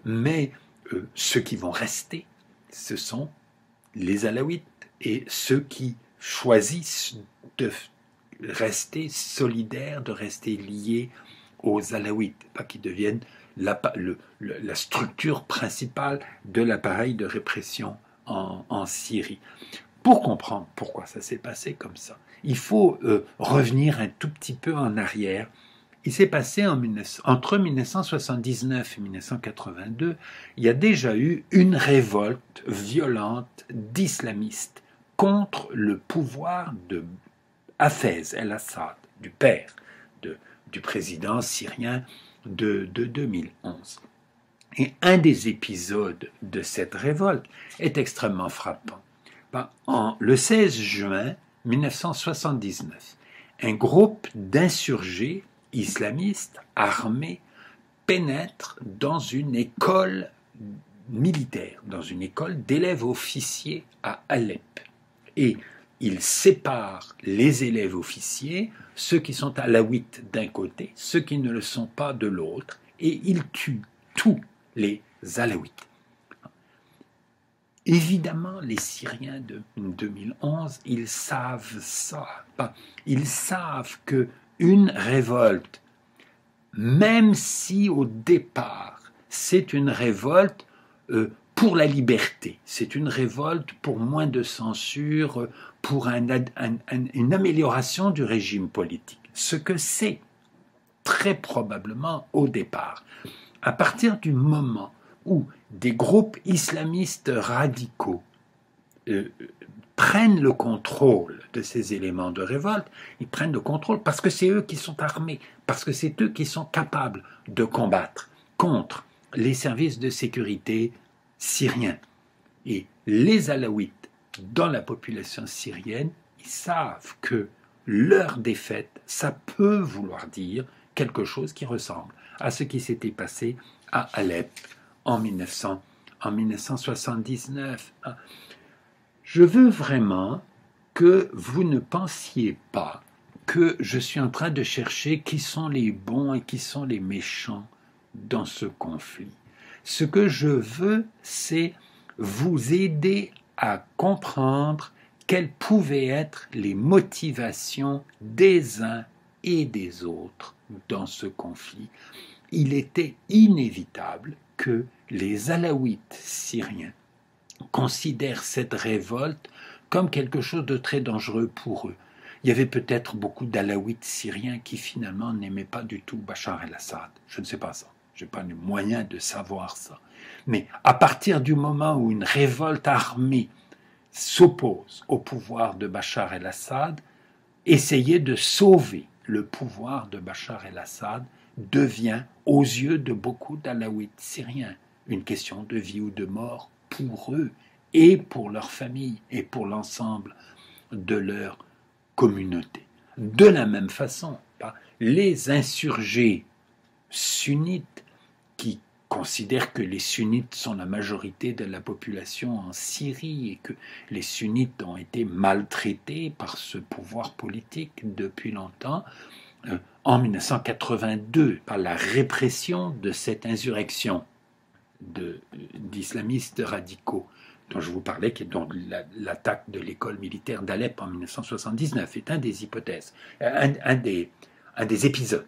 mais ceux qui vont rester, ce sont les Alaouites et ceux qui choisissent de rester solidaires, de rester liés aux Alaouites, pas qui deviennent la structure principale de l'appareil de répression en Syrie. Pour comprendre pourquoi ça s'est passé comme ça, il faut revenir un tout petit peu en arrière. Il s'est passé entre 1979 et 1982, il y a déjà eu une révolte violente d'islamistes contre le pouvoir de Hafez el-Assad, du père du président syrien de 2011. Et un des épisodes de cette révolte est extrêmement frappant. Le 16 juin 1979, un groupe d'insurgés islamistes armés pénètre dans une école militaire, dans une école d'élèves officiers à Alep. Et ils séparent les élèves officiers, ceux qui sont alaouites d'un côté, ceux qui ne le sont pas de l'autre, et ils tuent tous les alaouites. Évidemment, les Syriens de 2011, ils savent ça. Ils savent qu'une révolte, même si au départ, c'est une révolte pour la liberté, c'est une révolte pour moins de censure, pour une amélioration du régime politique. Ce que c'est, très probablement au départ, à partir du moment où des groupes islamistes radicaux prennent le contrôle de ces éléments de révolte, ils prennent le contrôle parce que c'est eux qui sont armés, parce que c'est eux qui sont capables de combattre contre les services de sécurité syriens. Et les Alaouites, dans la population syrienne, ils savent que leur défaite, ça peut vouloir dire quelque chose qui ressemble à ce qui s'était passé à Alep en 1979. Je veux vraiment que vous ne pensiez pas que je suis en train de chercher qui sont les bons et qui sont les méchants dans ce conflit. Ce que je veux, c'est vous aider à comprendre quelles pouvaient être les motivations des uns et des autres dans ce conflit. Il était inévitable que les Alaouites syriens considèrent cette révolte comme quelque chose de très dangereux pour eux. Il y avait peut-être beaucoup d'Alaouites syriens qui finalement n'aimaient pas du tout Bachar el-Assad. Je ne sais pas ça. Je n'ai pas le moyen de savoir ça. Mais à partir du moment où une révolte armée s'oppose au pouvoir de Bachar el-Assad, essayer de sauver le pouvoir de Bachar el-Assad devient, aux yeux de beaucoup d'Alaouites syriens, une question de vie ou de mort pour eux et pour leur famille et pour l'ensemble de leur communauté. De la même façon, les insurgés sunnites qui considèrent que les sunnites sont la majorité de la population en Syrie et que les sunnites ont été maltraités par ce pouvoir politique depuis longtemps, en 1982, par la répression de cette insurrection d'islamistes radicaux dont je vous parlais, dont l'attaque de l'école militaire d'Alep en 1979 est un des hypothèses, un des épisodes.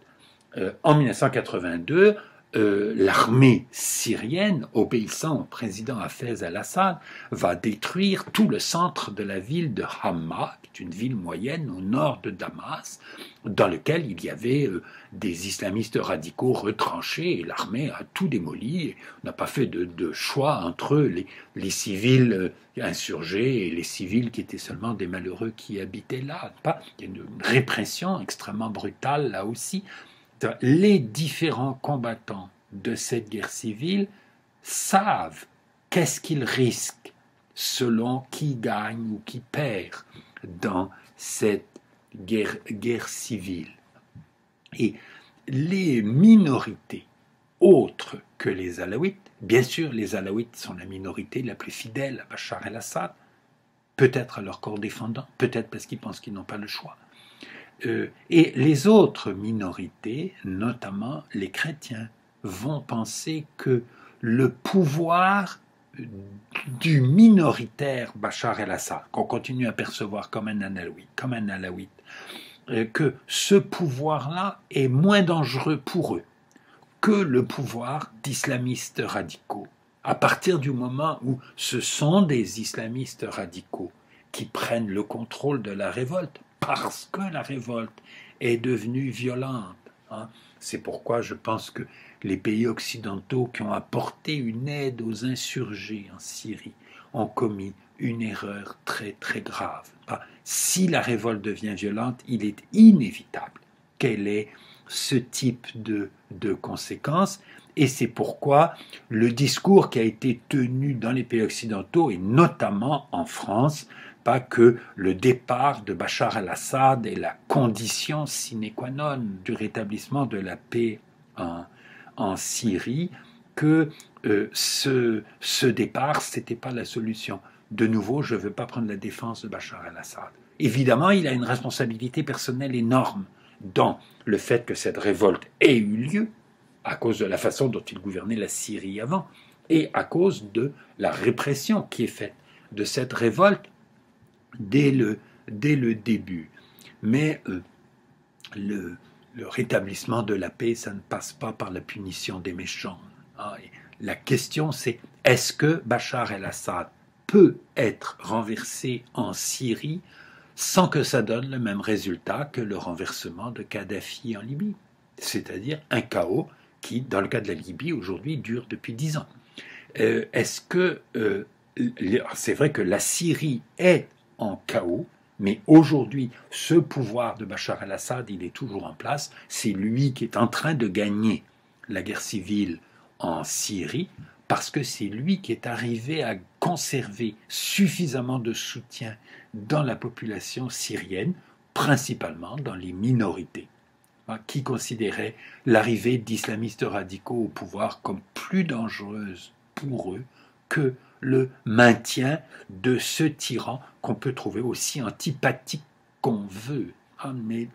En 1982, l'armée syrienne, obéissant au président Hafez al-Assad, va détruire tout le centre de la ville de Hama, qui est une ville moyenne au nord de Damas, dans lequel il y avait des islamistes radicaux retranchés, et l'armée a tout démoli. Et on n'a pas fait de choix entre les civils insurgés et les civils qui étaient seulement des malheureux qui habitaient là. Il y a une répression extrêmement brutale là aussi. Les différents combattants de cette guerre civile savent qu'est-ce qu'ils risquent selon qui gagne ou qui perd dans cette guerre civile. Et les minorités autres que les Alaouites, bien sûr les Alaouites sont la minorité la plus fidèle à Bachar el-Assad, peut-être à leur corps défendant, peut-être parce qu'ils pensent qu'ils n'ont pas le choix. Et les autres minorités, notamment les chrétiens, vont penser que le pouvoir du minoritaire Bachar el-Assad, qu'on continue à percevoir comme un alaouite, que ce pouvoir-là est moins dangereux pour eux que le pouvoir d'islamistes radicaux. À partir du moment où ce sont des islamistes radicaux qui prennent le contrôle de la révolte, parce que la révolte est devenue violente. C'est pourquoi je pense que les pays occidentaux qui ont apporté une aide aux insurgés en Syrie ont commis une erreur très très grave. Si la révolte devient violente, il est inévitable qu'elle ait ce type de conséquences. Et c'est pourquoi le discours qui a été tenu dans les pays occidentaux, et notamment en France, pas que le départ de Bachar el-Assad est la condition sine qua non du rétablissement de la paix en Syrie, que ce départ, ce n'était pas la solution. De nouveau, je ne veux pas prendre la défense de Bachar el-Assad. Évidemment, il a une responsabilité personnelle énorme dans le fait que cette révolte ait eu lieu, à cause de la façon dont il gouvernait la Syrie avant, et à cause de la répression qui est faite de cette révolte dès le début. Mais le rétablissement de la paix, ça ne passe pas par la punition des méchants. La question, c'est est-ce que Bachar el-Assad peut être renversé en Syrie sans que ça donne le même résultat que le renversement de Kadhafi en Libye, c'est-à-dire un chaos qui, dans le cas de la Libye, aujourd'hui, dure depuis 10 ans. C'est vrai que la Syrie est en chaos, mais aujourd'hui, ce pouvoir de Bachar el-Assad, il est toujours en place. C'est lui qui est en train de gagner la guerre civile en Syrie, parce que c'est lui qui est arrivé à conserver suffisamment de soutien dans la population syrienne principalement dans les minorités, qui considéraient l'arrivée d'islamistes radicaux au pouvoir comme plus dangereuse pour eux que le maintien de ce tyran qu'on peut trouver aussi antipathique qu'on veut, mais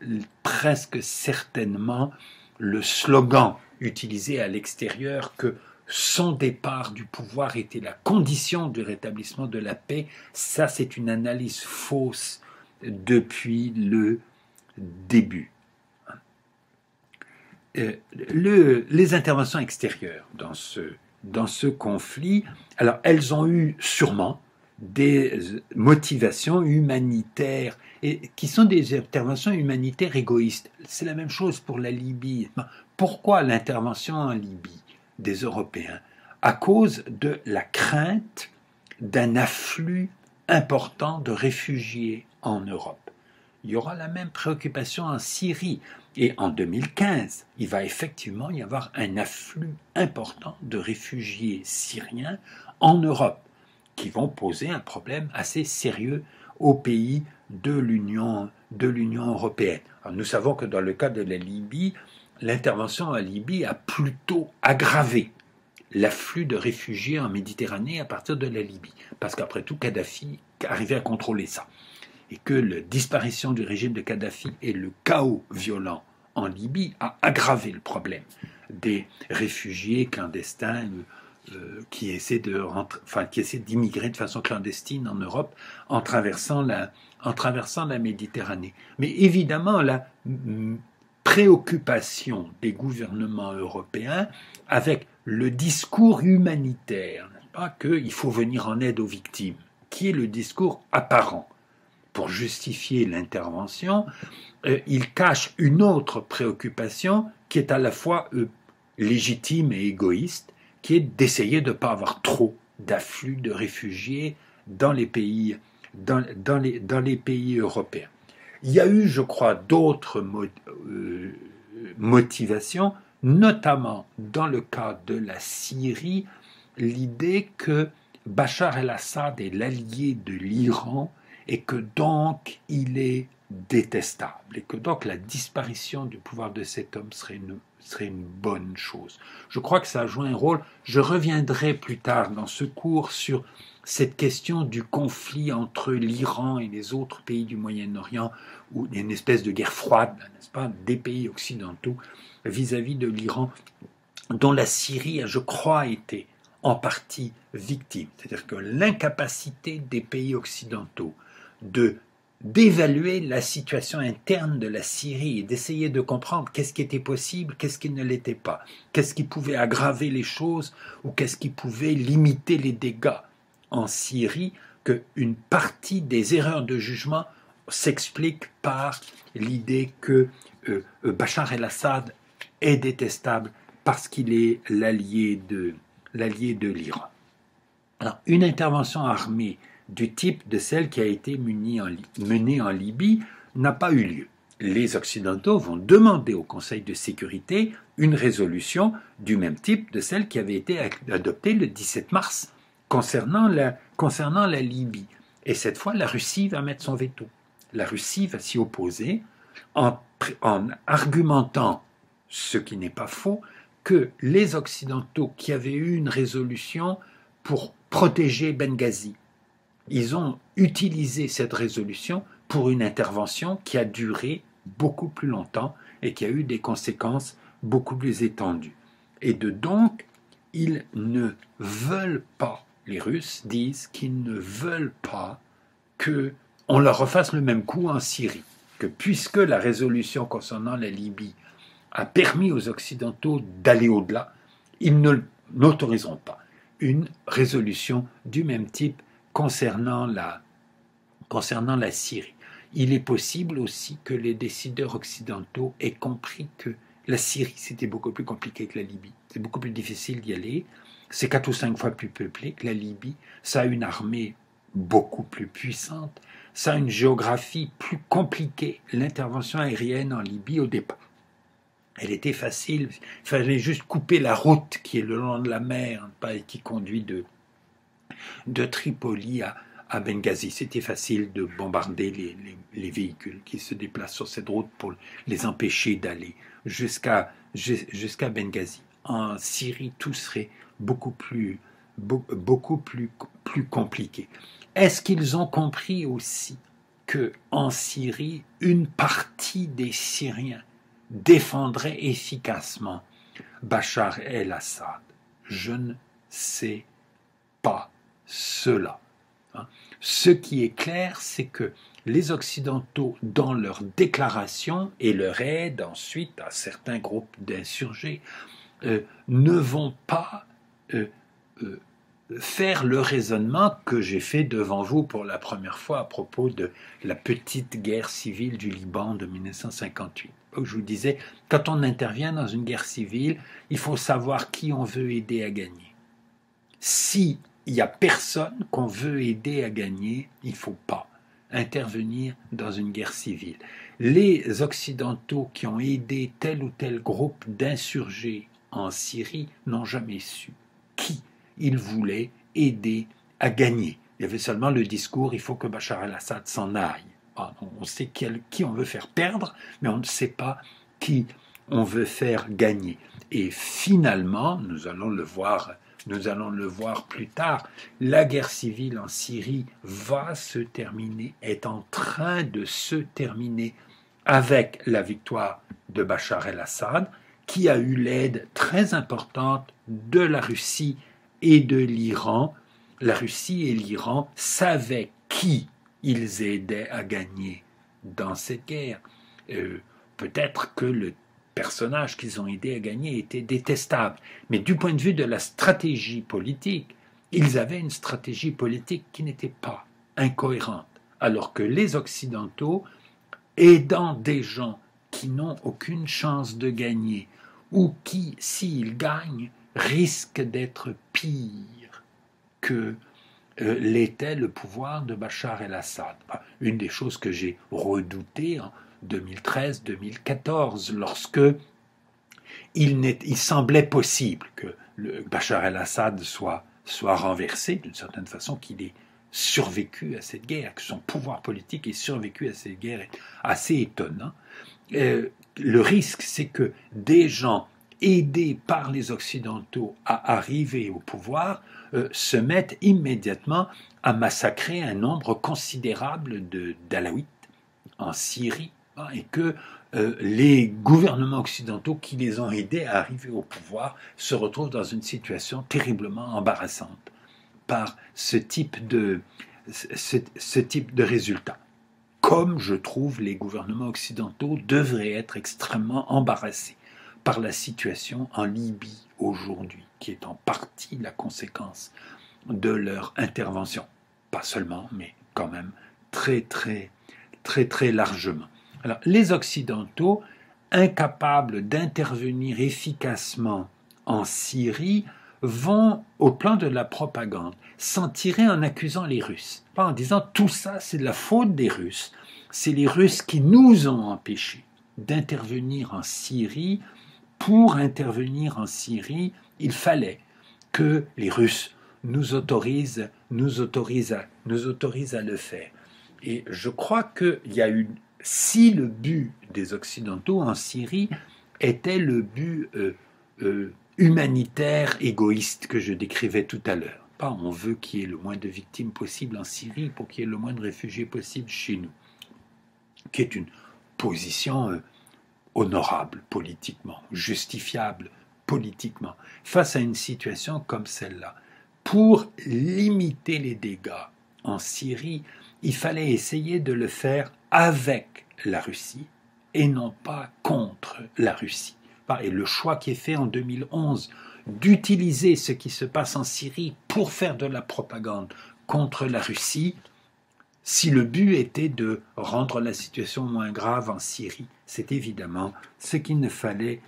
presque certainement le slogan utilisé à l'extérieur que son départ du pouvoir était la condition du rétablissement de la paix, ça c'est une analyse fausse depuis le début. Les interventions extérieures dans ce conflit, alors elles ont eu sûrement des motivations humanitaires, et qui sont des interventions humanitaires égoïstes. C'est la même chose pour la Libye. Pourquoi l'intervention en Libye des Européens? À cause de la crainte d'un afflux important de réfugiés en Europe. Il y aura la même préoccupation en Syrie. Et en 2015, il va effectivement y avoir un afflux important de réfugiés syriens en Europe, qui vont poser un problème assez sérieux aux pays de l'Union européenne. Alors nous savons que dans le cas de la Libye, l'intervention en Libye a plutôt aggravé l'afflux de réfugiés en Méditerranée à partir de la Libye, parce qu'après tout, Kadhafi arrivait à contrôler ça, et que la disparition du régime de Kadhafi et le chaos violent en Libye a aggravé le problème des réfugiés clandestins qui essaient d'immigrer de façon clandestine en Europe en traversant la Méditerranée. Mais évidemment, la préoccupation des gouvernements européens avec le discours humanitaire, qu'il faut venir en aide aux victimes, qui est le discours apparent pour justifier l'intervention, il cache une autre préoccupation qui est à la fois légitime et égoïste, qui est d'essayer de ne pas avoir trop d'afflux de réfugiés dans les pays, dans les pays européens. Il y a eu, je crois, d'autres motivations, notamment dans le cas de la Syrie, l'idée que Bachar el-Assad est l'allié de l'Iran et que donc il est détestable et que donc la disparition du pouvoir de cet homme serait une bonne chose. Je crois que ça joue un rôle. Je reviendrai plus tard dans ce cours sur cette question du conflit entre l'Iran et les autres pays du Moyen-Orient, où il y a une espèce de guerre froide, n'est-ce pas, des pays occidentaux vis-à-vis de l'Iran, dont la Syrie a, je crois, été en partie victime. C'est-à-dire que l'incapacité des pays occidentaux d'évaluer la situation interne de la Syrie et d'essayer de comprendre qu'est-ce qui était possible, qu'est-ce qui ne l'était pas, qu'est-ce qui pouvait aggraver les choses ou qu'est-ce qui pouvait limiter les dégâts en Syrie, qu'une partie des erreurs de jugement s'explique par l'idée que Bachar el-Assad est détestable parce qu'il est l'allié de l'Iran. Alors, une intervention armée du type de celle qui a été menée en Libye n'a pas eu lieu. Les Occidentaux vont demander au Conseil de sécurité une résolution du même type de celle qui avait été adoptée le 17 mars concernant la Libye. Et cette fois, la Russie va mettre son veto. La Russie va s'y opposer en argumentant, ce qui n'est pas faux, que les Occidentaux qui avaient eu une résolution pour protéger Benghazi, ils ont utilisé cette résolution pour une intervention qui a duré beaucoup plus longtemps et qui a eu des conséquences beaucoup plus étendues. Et donc, ils ne veulent pas, les Russes disent qu'ils ne veulent pas qu'on leur refasse le même coup en Syrie, que puisque la résolution concernant la Libye a permis aux Occidentaux d'aller au-delà, ils n'autoriseront pas une résolution du même type concernant la Syrie. Il est possible aussi que les décideurs occidentaux aient compris que la Syrie, c'était beaucoup plus compliqué que la Libye. C'est beaucoup plus difficile d'y aller. C'est 4 ou 5 fois plus peuplé que la Libye. Ça a une armée beaucoup plus puissante. Ça a une géographie plus compliquée. L'intervention aérienne en Libye, au départ, elle était facile. Il fallait juste couper la route qui est le long de la mer, et qui conduit de Tripoli à Benghazi. C'était facile de bombarder les véhicules qui se déplacent sur cette route pour les empêcher d'aller jusqu'à Benghazi. En Syrie, tout serait beaucoup plus compliqué. Est-ce qu'ils ont compris aussi que en Syrie, une partie des Syriens défendrait efficacement Bachar el-Assad? Je ne sais pas cela. Ce qui est clair, c'est que les Occidentaux, dans leur déclaration et leur aide ensuite à certains groupes d'insurgés, ne vont pas faire le raisonnement que j'ai fait devant vous pour la première fois à propos de la petite guerre civile du Liban de 1958. Je vous disais, quand on intervient dans une guerre civile, il faut savoir qui on veut aider à gagner. Si il n'y a personne qu'on veut aider à gagner, il ne faut pas intervenir dans une guerre civile. Les Occidentaux qui ont aidé tel ou tel groupe d'insurgés en Syrie n'ont jamais su qui ils voulaient aider à gagner. Il y avait seulement le discours « il faut que Bachar el-Assad s'en aille ». On sait qui on veut faire perdre, mais on ne sait pas qui on veut faire gagner. Et finalement, nous allons le voir plus tard, la guerre civile en Syrie va se terminer, est en train de se terminer avec la victoire de Bachar el-Assad, qui a eu l'aide très importante de la Russie et de l'Iran. La Russie et l'Iran savaient qui ils aidaient à gagner dans cette guerre. Peut-être que le personnage qu'ils ont aidé à gagner était détestable, mais du point de vue de la stratégie politique, ils avaient une stratégie politique qui n'était pas incohérente, alors que les Occidentaux, aidant des gens qui n'ont aucune chance de gagner, ou qui, s'ils gagnent, risquent d'être pires que l'était le pouvoir de Bachar el-Assad. Une des choses que j'ai redoutées en 2013-2014, lorsque il semblait possible que Bachar el-Assad soit renversé d'une certaine façon, qu'il ait survécu à cette guerre, que son pouvoir politique ait survécu à cette guerre, est assez étonnant. Le risque, c'est que des gens aidés par les Occidentaux à arriver au pouvoir se mettent immédiatement à massacrer un nombre considérable d'Alaouites en Syrie, et que les gouvernements occidentaux qui les ont aidés à arriver au pouvoir se retrouvent dans une situation terriblement embarrassante par ce type de résultat. Comme je trouve les gouvernements occidentaux devraient être extrêmement embarrassés par la situation en Libye aujourd'hui, qui est en partie la conséquence de leur intervention. Pas seulement, mais quand même très largement. Alors, les Occidentaux, incapables d'intervenir efficacement en Syrie, vont au plan de la propagande s'en tirer en accusant les Russes, pas en disant tout ça c'est de la faute des Russes, c'est les Russes qui nous ont empêchés d'intervenir en Syrie. Pour intervenir en Syrie, il fallait que les Russes nous autorisent à le faire. Et je crois qu'il y a eu, si le but des Occidentaux en Syrie était le but humanitaire égoïste que je décrivais tout à l'heure, pas on veut qu'il y ait le moins de victimes possible en Syrie pour qu'il y ait le moins de réfugiés possible chez nous, qui est une position honorable politiquement, justifiable politiquement, face à une situation comme celle-là. Pour limiter les dégâts en Syrie, il fallait essayer de le faire avec la Russie et non pas contre la Russie. Et le choix qui est fait en 2011 d'utiliser ce qui se passe en Syrie pour faire de la propagande contre la Russie, si le but était de rendre la situation moins grave en Syrie, c'est évidemment ce qu'il ne fallait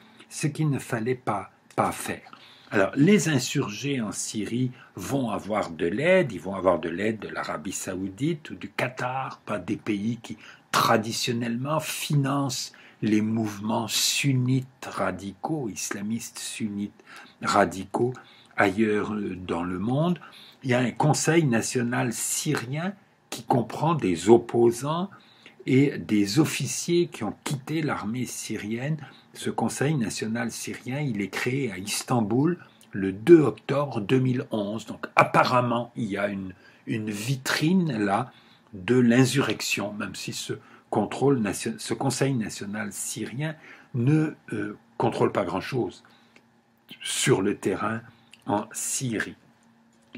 pas faire. Alors, les insurgés en Syrie vont avoir de l'aide, ils vont avoir de l'aide de l'Arabie Saoudite ou du Qatar, pas des pays qui traditionnellement financent les mouvements sunnites radicaux, islamistes sunnites radicaux ailleurs dans le monde. il y a un conseil national syrien qui comprend des opposants et des officiers qui ont quitté l'armée syrienne. Ce conseil national syrien, il est créé à Istanbul le 2 octobre 2011. Donc apparemment, il y a une vitrine là de l'insurrection, même si ce conseil national syrien ne contrôle pas grand-chose sur le terrain en Syrie.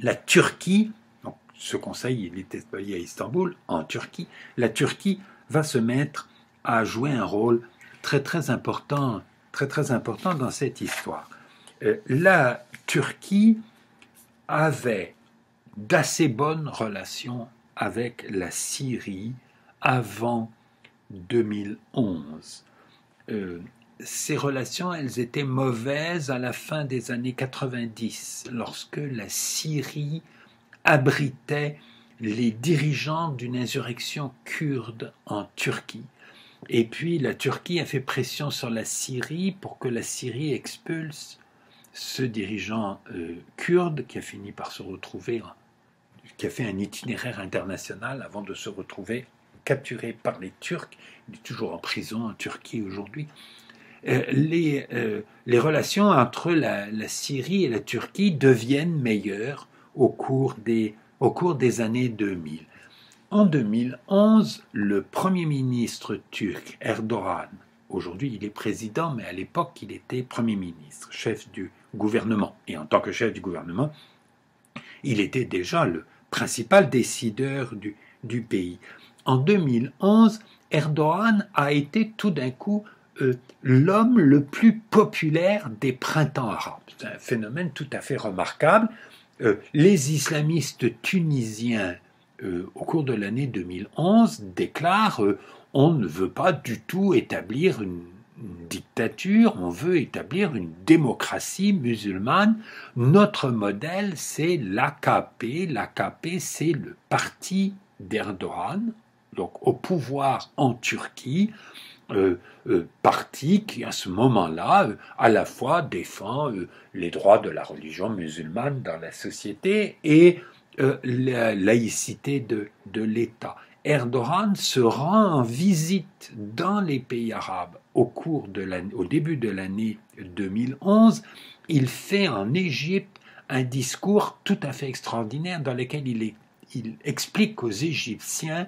La Turquie, donc ce conseil il est établi à Istanbul, en Turquie, la Turquie va se mettre à jouer un rôle très important dans cette histoire. La Turquie avait d'assez bonnes relations avec la Syrie avant 2011. Ces relations, elles étaient mauvaises à la fin des années 90, lorsque la Syrie abritait les dirigeants d'une insurrection kurde en Turquie. Et puis la Turquie a fait pression sur la Syrie pour que la Syrie expulse ce dirigeant kurde qui a fini par se retrouver, qui a fait un itinéraire international avant de se retrouver capturé par les Turcs. Il est toujours en prison en Turquie aujourd'hui. Les relations entre la Syrie et la Turquie deviennent meilleures au cours des années 2000. En 2011, le Premier ministre turc, Erdogan, aujourd'hui il est président, mais à l'époque il était Premier ministre, chef du gouvernement. Et en tant que chef du gouvernement, il était déjà le principal décideur du pays. En 2011, Erdogan a été tout d'un coup l'homme le plus populaire des printemps arabes. C'est un phénomène tout à fait remarquable. Les islamistes tunisiens, au cours de l'année 2011, déclarent on ne veut pas du tout établir une dictature, on veut établir une démocratie musulmane. Notre modèle, c'est l'AKP. L'AKP, c'est le parti d'Erdogan, donc au pouvoir en Turquie, parti qui, à ce moment-là, à la fois défend les droits de la religion musulmane dans la société et la laïcité de l'État. Erdogan se rend en visite dans les pays arabes au début de l'année 2011. Il fait en Égypte un discours tout à fait extraordinaire dans lequel il explique aux Égyptiens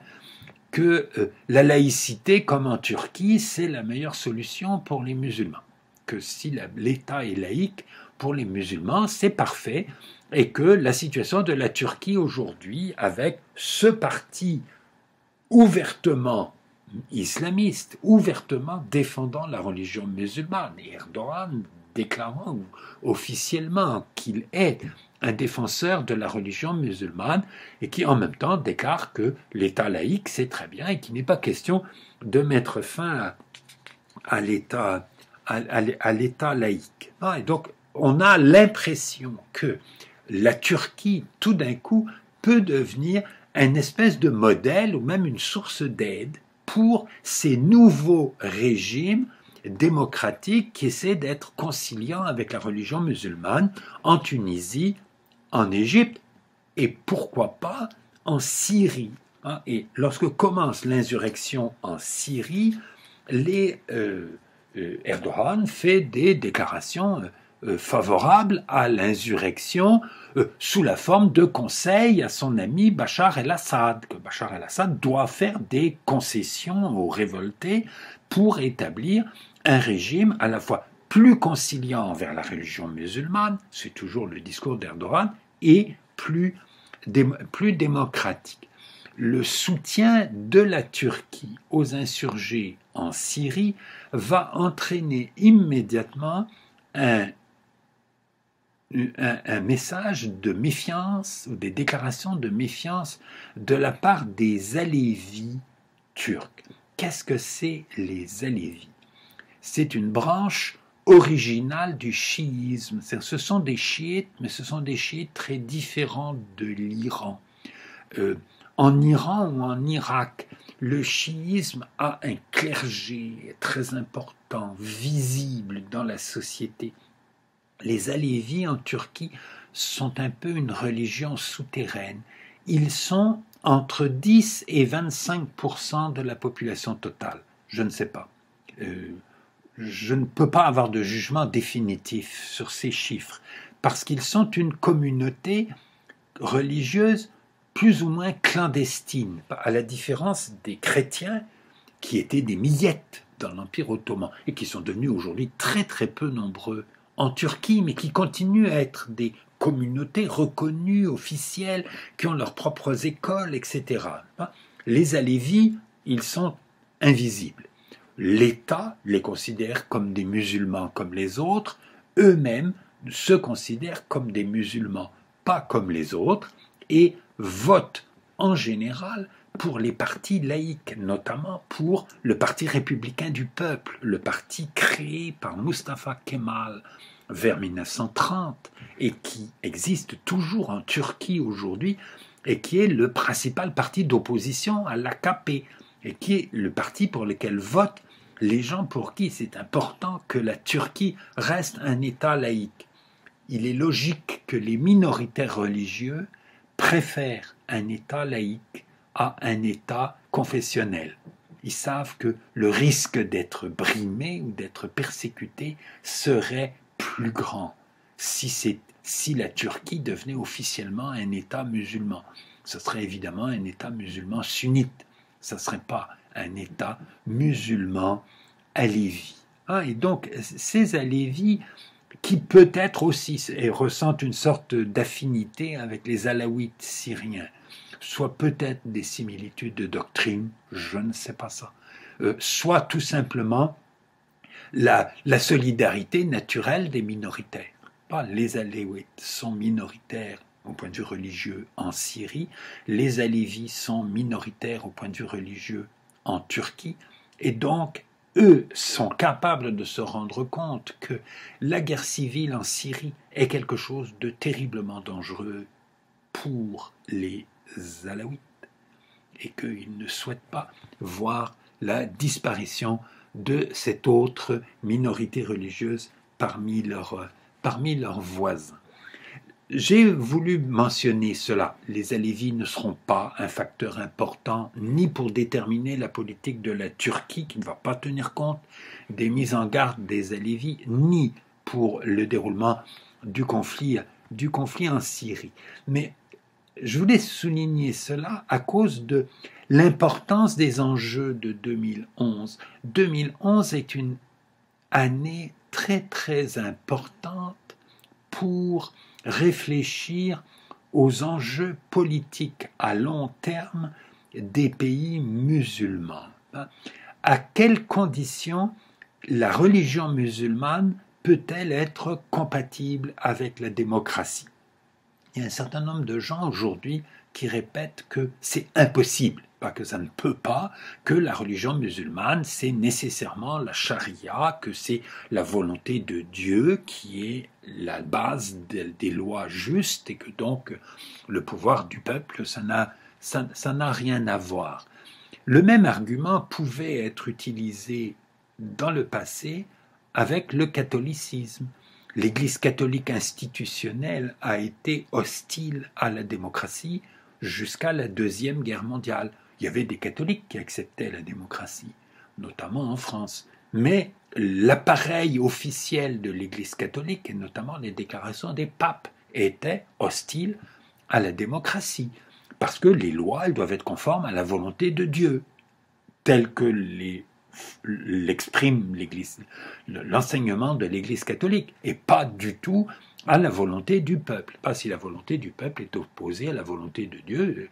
que la laïcité, comme en Turquie, c'est la meilleure solution pour les musulmans. Que si l'État est laïque, pour les musulmans, c'est parfait. Et que la situation de la Turquie aujourd'hui, avec ce parti ouvertement islamiste, ouvertement défendant la religion musulmane, et Erdogan déclarant officiellement qu'il est un défenseur de la religion musulmane et qui en même temps déclare que l'État laïque c'est très bien et qu'il n'est pas question de mettre fin à l'État laïque. Et donc on a l'impression que la Turquie tout d'un coup peut devenir une espèce de modèle ou même une source d'aide pour ces nouveaux régimes démocratiques qui essaient d'être conciliants avec la religion musulmane en Tunisie, en Égypte et pourquoi pas en Syrie. Et lorsque commence l'insurrection en Syrie, Erdogan fait des déclarations favorables à l'insurrection sous la forme de conseils à son ami Bachar el-Assad, que Bachar el-Assad doit faire des concessions aux révoltés pour établir un régime à la fois plus conciliant envers la religion musulmane, c'est toujours le discours d'Erdogan, et plus démocratique. Le soutien de la Turquie aux insurgés en Syrie va entraîner immédiatement un message de méfiance ou des déclarations de méfiance de la part des Alévis turcs. Qu'est-ce que c'est les Alévis? C'est une branche originale du chiisme. Ce sont des chiites, mais ce sont des chiites très différents de l'Iran. En Iran ou en Irak, le chiisme a un clergé très important, visible dans la société. Les Alévis en Turquie sont un peu une religion souterraine. Ils sont entre 10 et 25% de la population totale. Je ne sais pas. Je ne peux pas avoir de jugement définitif sur ces chiffres, parce qu'ils sont une communauté religieuse plus ou moins clandestine, à la différence des chrétiens qui étaient des millettes dans l'Empire ottoman et qui sont devenus aujourd'hui très très peu nombreux en Turquie, mais qui continuent à être des communautés reconnues, officielles, qui ont leurs propres écoles, etc. Les Alévis, ils sont invisibles. L'État les considère comme des musulmans comme les autres, eux-mêmes se considèrent comme des musulmans, pas comme les autres, et votent en général pour les partis laïques, notamment pour le Parti républicain du peuple, le parti créé par Mustafa Kemal vers 1930 et qui existe toujours en Turquie aujourd'hui et qui est le principal parti d'opposition à l'AKP et qui est le parti pour lequel votent les gens pour qui c'est important que la Turquie reste un État laïque. Il est logique que les minoritaires religieux préfèrent un État laïque à un État confessionnel. Ils savent que le risque d'être brimé ou d'être persécuté serait plus grand si la Turquie devenait officiellement un État musulman. Ce serait évidemment un État musulman sunnite. Ce ne serait pas un État musulman alévi. Et donc, ces alévis qui peut-être aussi ressentent une sorte d'affinité avec les alaouites syriens, soit peut-être des similitudes de doctrine, je ne sais pas ça, soit tout simplement la solidarité naturelle des minoritaires. Les aléouites sont minoritaires au point de vue religieux en Syrie, les alévis sont minoritaires au point de vue religieux en Turquie, et donc eux sont capables de se rendre compte que la guerre civile en Syrie est quelque chose de terriblement dangereux pour les alaouites et qu'ils ne souhaitent pas voir la disparition de cette autre minorité religieuse parmi leurs voisins. J'ai voulu mentionner cela. Les alévis ne seront pas un facteur important ni pour déterminer la politique de la Turquie, qui ne va pas tenir compte des mises en garde des alévis, ni pour le déroulement du conflit en Syrie. Mais je voulais souligner cela à cause de l'importance des enjeux de 2011. 2011 est une année très très importante pour réfléchir aux enjeux politiques à long terme des pays musulmans. À quelles conditions la religion musulmane peut-elle être compatible avec la démocratie? Il y a un certain nombre de gens aujourd'hui qui répètent que c'est impossible, pas que ça ne peut pas, que la religion musulmane c'est nécessairement la charia, que c'est la volonté de Dieu qui est la base des lois justes et que donc le pouvoir du peuple ça n'a rien à voir. Le même argument pouvait être utilisé dans le passé avec le catholicisme. L'Église catholique institutionnelle a été hostile à la démocratie jusqu'à la Deuxième Guerre mondiale. Il y avait des catholiques qui acceptaient la démocratie, notamment en France. Mais l'appareil officiel de l'Église catholique, et notamment les déclarations des papes, étaient hostiles à la démocratie, parce que les lois elles doivent être conformes à la volonté de Dieu, telle que l'exprime l'Église, l'enseignement de l'Église catholique, et pas du tout à la volonté du peuple. Pas si la volonté du peuple est opposée à la volonté de Dieu,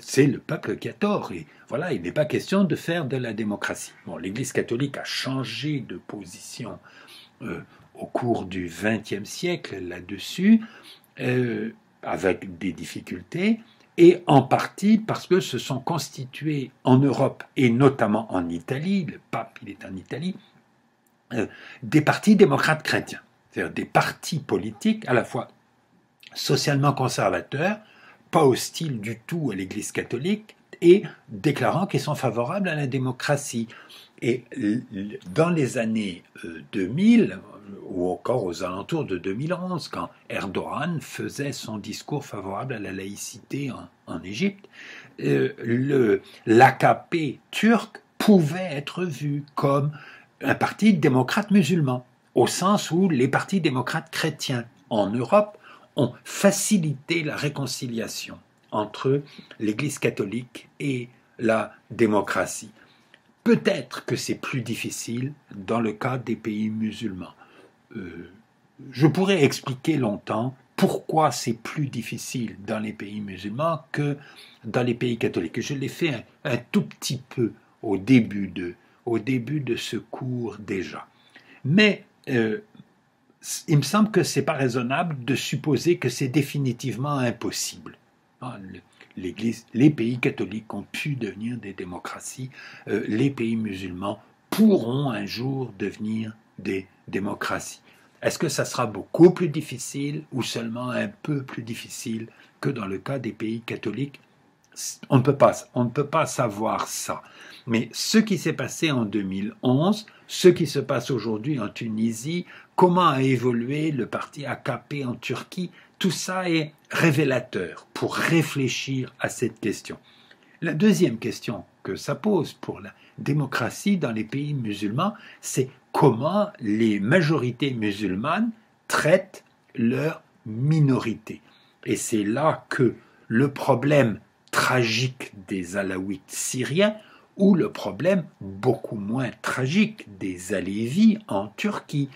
c'est le peuple qui a tort. Et voilà, il n'est pas question de faire de la démocratie. Bon, l'Église catholique a changé de position au cours du XXe siècle là-dessus, avec des difficultés, et en partie parce que se sont constitués en Europe, et notamment en Italie, le pape il est en Italie, des partis démocrates chrétiens, c'est-à-dire des partis politiques à la fois socialement conservateurs, pas hostiles du tout à l'Église catholique, et déclarant qu'ils sont favorables à la démocratie. Et dans les années 2000, ou encore aux alentours de 2011, quand Erdogan faisait son discours favorable à la laïcité en Égypte, l'AKP turc pouvait être vu comme un parti démocrate musulman, au sens où les partis démocrates chrétiens en Europe ont facilité la réconciliation entre l'Église catholique et la démocratie. Peut-être que c'est plus difficile dans le cas des pays musulmans. Je pourrais expliquer longtemps pourquoi c'est plus difficile dans les pays musulmans que dans les pays catholiques. Je l'ai fait un tout petit peu au début de ce cours déjà. Mais il me semble que ce n'est pas raisonnable de supposer que c'est définitivement impossible. Les pays catholiques ont pu devenir des démocraties, les pays musulmans pourront un jour devenir des démocraties. Est-ce que ça sera beaucoup plus difficile ou seulement un peu plus difficile que dans le cas des pays catholiques? On ne peut pas savoir ça. Mais ce qui s'est passé en 2011, ce qui se passe aujourd'hui en Tunisie, comment a évolué le parti AKP en Turquie, tout ça est révélateur pour réfléchir à cette question. La deuxième question que ça pose pour la démocratie dans les pays musulmans, c'est comment les majorités musulmanes traitent leurs minorités. Et c'est là que le problème tragique des Alaouites syriens ou le problème beaucoup moins tragique des Alévis en Turquie.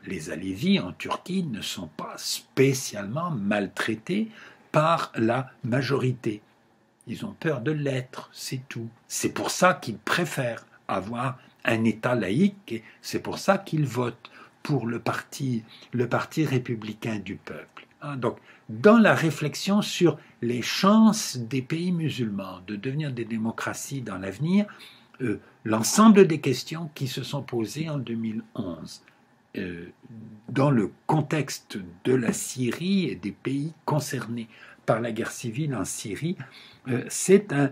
Les Alévis en Turquie ne sont pas spécialement maltraités par la majorité. Ils ont peur de l'être, c'est tout. C'est pour ça qu'ils préfèrent avoir un État laïque et c'est pour ça qu'ils votent pour le parti républicain du peuple. Donc, dans la réflexion sur les chances des pays musulmans de devenir des démocraties dans l'avenir, l'ensemble des questions qui se sont posées en 2011, dans le contexte de la Syrie et des pays concernés par la guerre civile en Syrie, c'est un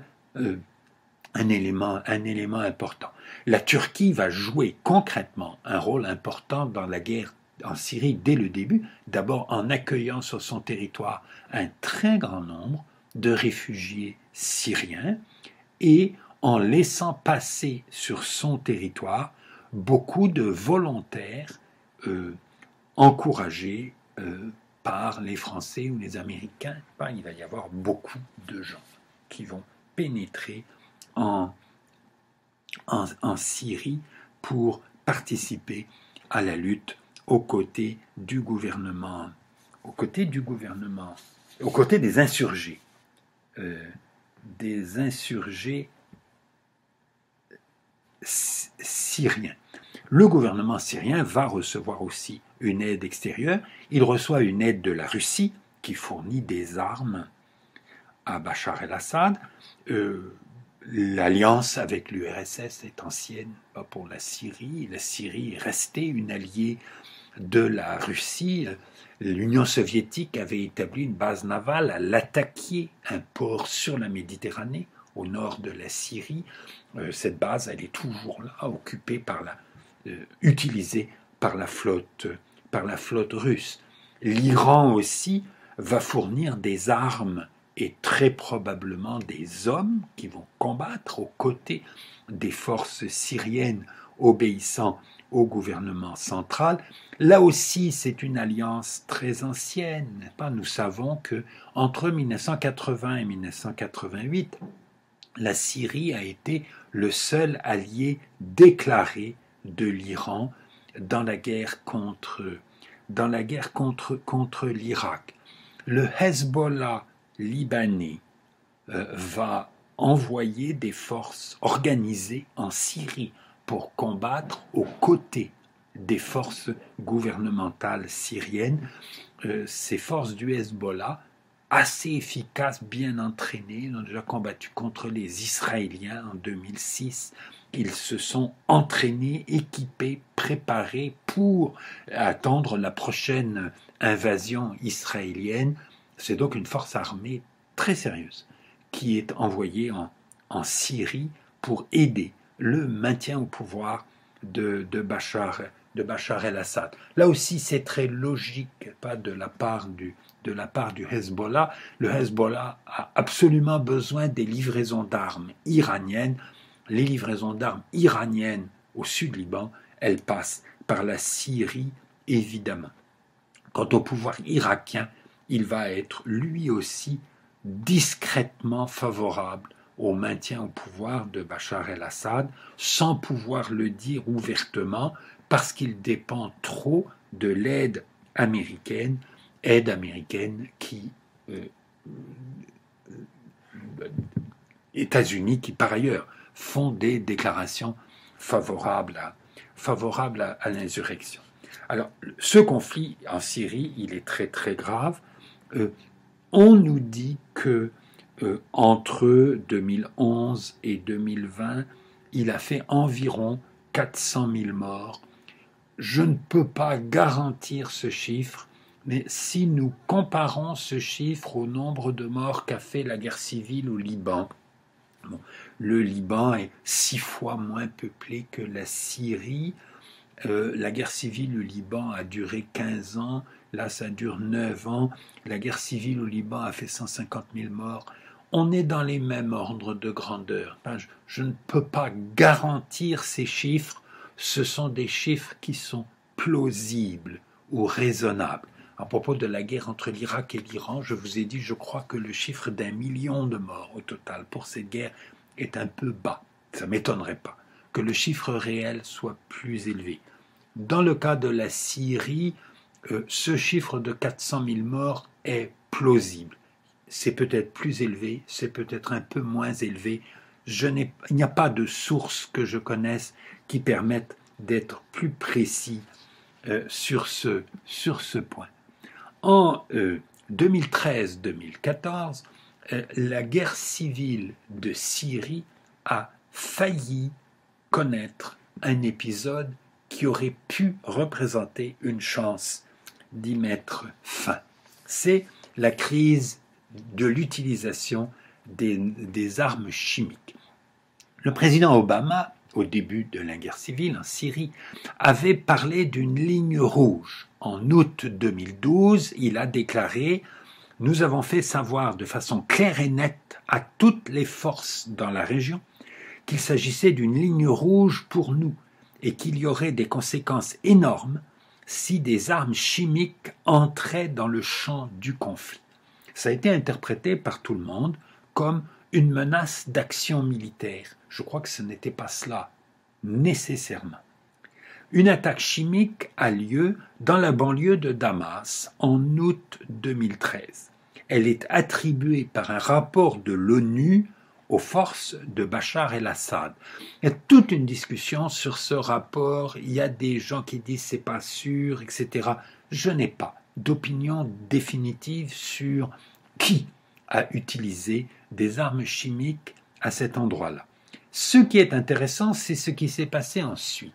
élément important. La Turquie va jouer concrètement un rôle important dans la guerre en Syrie dès le début, d'abord en accueillant sur son territoire un très grand nombre de réfugiés syriens et en laissant passer sur son territoire beaucoup de volontaires encouragés par les Français ou les Américains. Il va y avoir beaucoup de gens qui vont pénétrer en Syrie pour participer à la lutte aux côtés des insurgés syriens. Le gouvernement syrien va recevoir aussi une aide extérieure. Il reçoit une aide de la Russie qui fournit des armes à Bachar el-Assad. L'alliance avec l'URSS est ancienne, pas pour la Syrie. La Syrie est restée une alliée de la Russie. L'Union soviétique avait établi une base navale à Latakia, un port sur la Méditerranée, au nord de la Syrie. Cette base, elle est toujours là, occupée utilisée par la flotte russe. L'Iran aussi va fournir des armes et très probablement des hommes qui vont combattre aux côtés des forces syriennes obéissant au gouvernement central. Là aussi, c'est une alliance très ancienne. Nous savons que entre 1980 et 1988, la Syrie a été le seul allié déclaré de l'Iran dans la guerre contre l'Irak. Le Hezbollah libanais va envoyer des forces organisées en Syrie pour combattre aux côtés des forces gouvernementales syriennes. Ces forces du Hezbollah, assez efficaces, bien entraînées, ont déjà combattu contre les Israéliens en 2006. Ils se sont entraînés, équipés, préparés pour attendre la prochaine invasion israélienne. C'est donc une force armée très sérieuse qui est envoyée en Syrie pour aider le maintien au pouvoir de Bachar el-Assad. Là aussi, c'est très logique, pas de la part du Hezbollah. Le Hezbollah a absolument besoin des livraisons d'armes iraniennes. Les livraisons d'armes iraniennes au sud-Liban, elles passent par la Syrie, évidemment. Quant au pouvoir irakien, il va être lui aussi discrètement favorable au maintien au pouvoir de Bachar el-Assad, sans pouvoir le dire ouvertement, parce qu'il dépend trop de l'aide américaine qui États-Unis qui par ailleurs font des déclarations favorables à l'insurrection. Alors, ce conflit en Syrie, il est très très grave. On nous dit que entre 2011 et 2020, il a fait environ 400 000 morts. Je ne peux pas garantir ce chiffre, mais si nous comparons ce chiffre au nombre de morts qu'a fait la guerre civile au Liban, bon, le Liban est 6 fois moins peuplé que la Syrie. La guerre civile au Liban a duré 15 ans, là ça dure 9 ans. La guerre civile au Liban a fait 150 000 morts. On est dans les mêmes ordres de grandeur. Je ne peux pas garantir ces chiffres. Ce sont des chiffres qui sont plausibles ou raisonnables. À propos de la guerre entre l'Irak et l'Iran, je vous ai dit, je crois que le chiffre d'1 million de morts au total pour cette guerre est un peu bas. Ça ne m'étonnerait pas que le chiffre réel soit plus élevé. Dans le cas de la Syrie, ce chiffre de 400 000 morts est plausible. C'est peut-être plus élevé, c'est peut-être un peu moins élevé. Il n'y a pas de source que je connaisse qui permette d'être plus précis sur ce point. En 2013-2014, la guerre civile de Syrie a failli connaître un épisode qui aurait pu représenter une chance d'y mettre fin. C'est la crise de l'utilisation des armes chimiques. Le président Obama, au début de la guerre civile en Syrie, avait parlé d'une ligne rouge. En août 2012, il a déclaré « Nous avons fait savoir de façon claire et nette à toutes les forces dans la région qu'il s'agissait d'une ligne rouge pour nous et qu'il y aurait des conséquences énormes si des armes chimiques entraient dans le champ du conflit. » Ça a été interprété par tout le monde comme une menace d'action militaire. Je crois que ce n'était pas cela, nécessairement. Une attaque chimique a lieu dans la banlieue de Damas en août 2013. Elle est attribuée par un rapport de l'ONU aux forces de Bachar el-Assad. Il y a toute une discussion sur ce rapport, il y a des gens qui disent c'est pas sûr, etc. Je n'ai pas d'opinion définitive sur qui a utilisé des armes chimiques à cet endroit-là. Ce qui est intéressant, c'est ce qui s'est passé ensuite.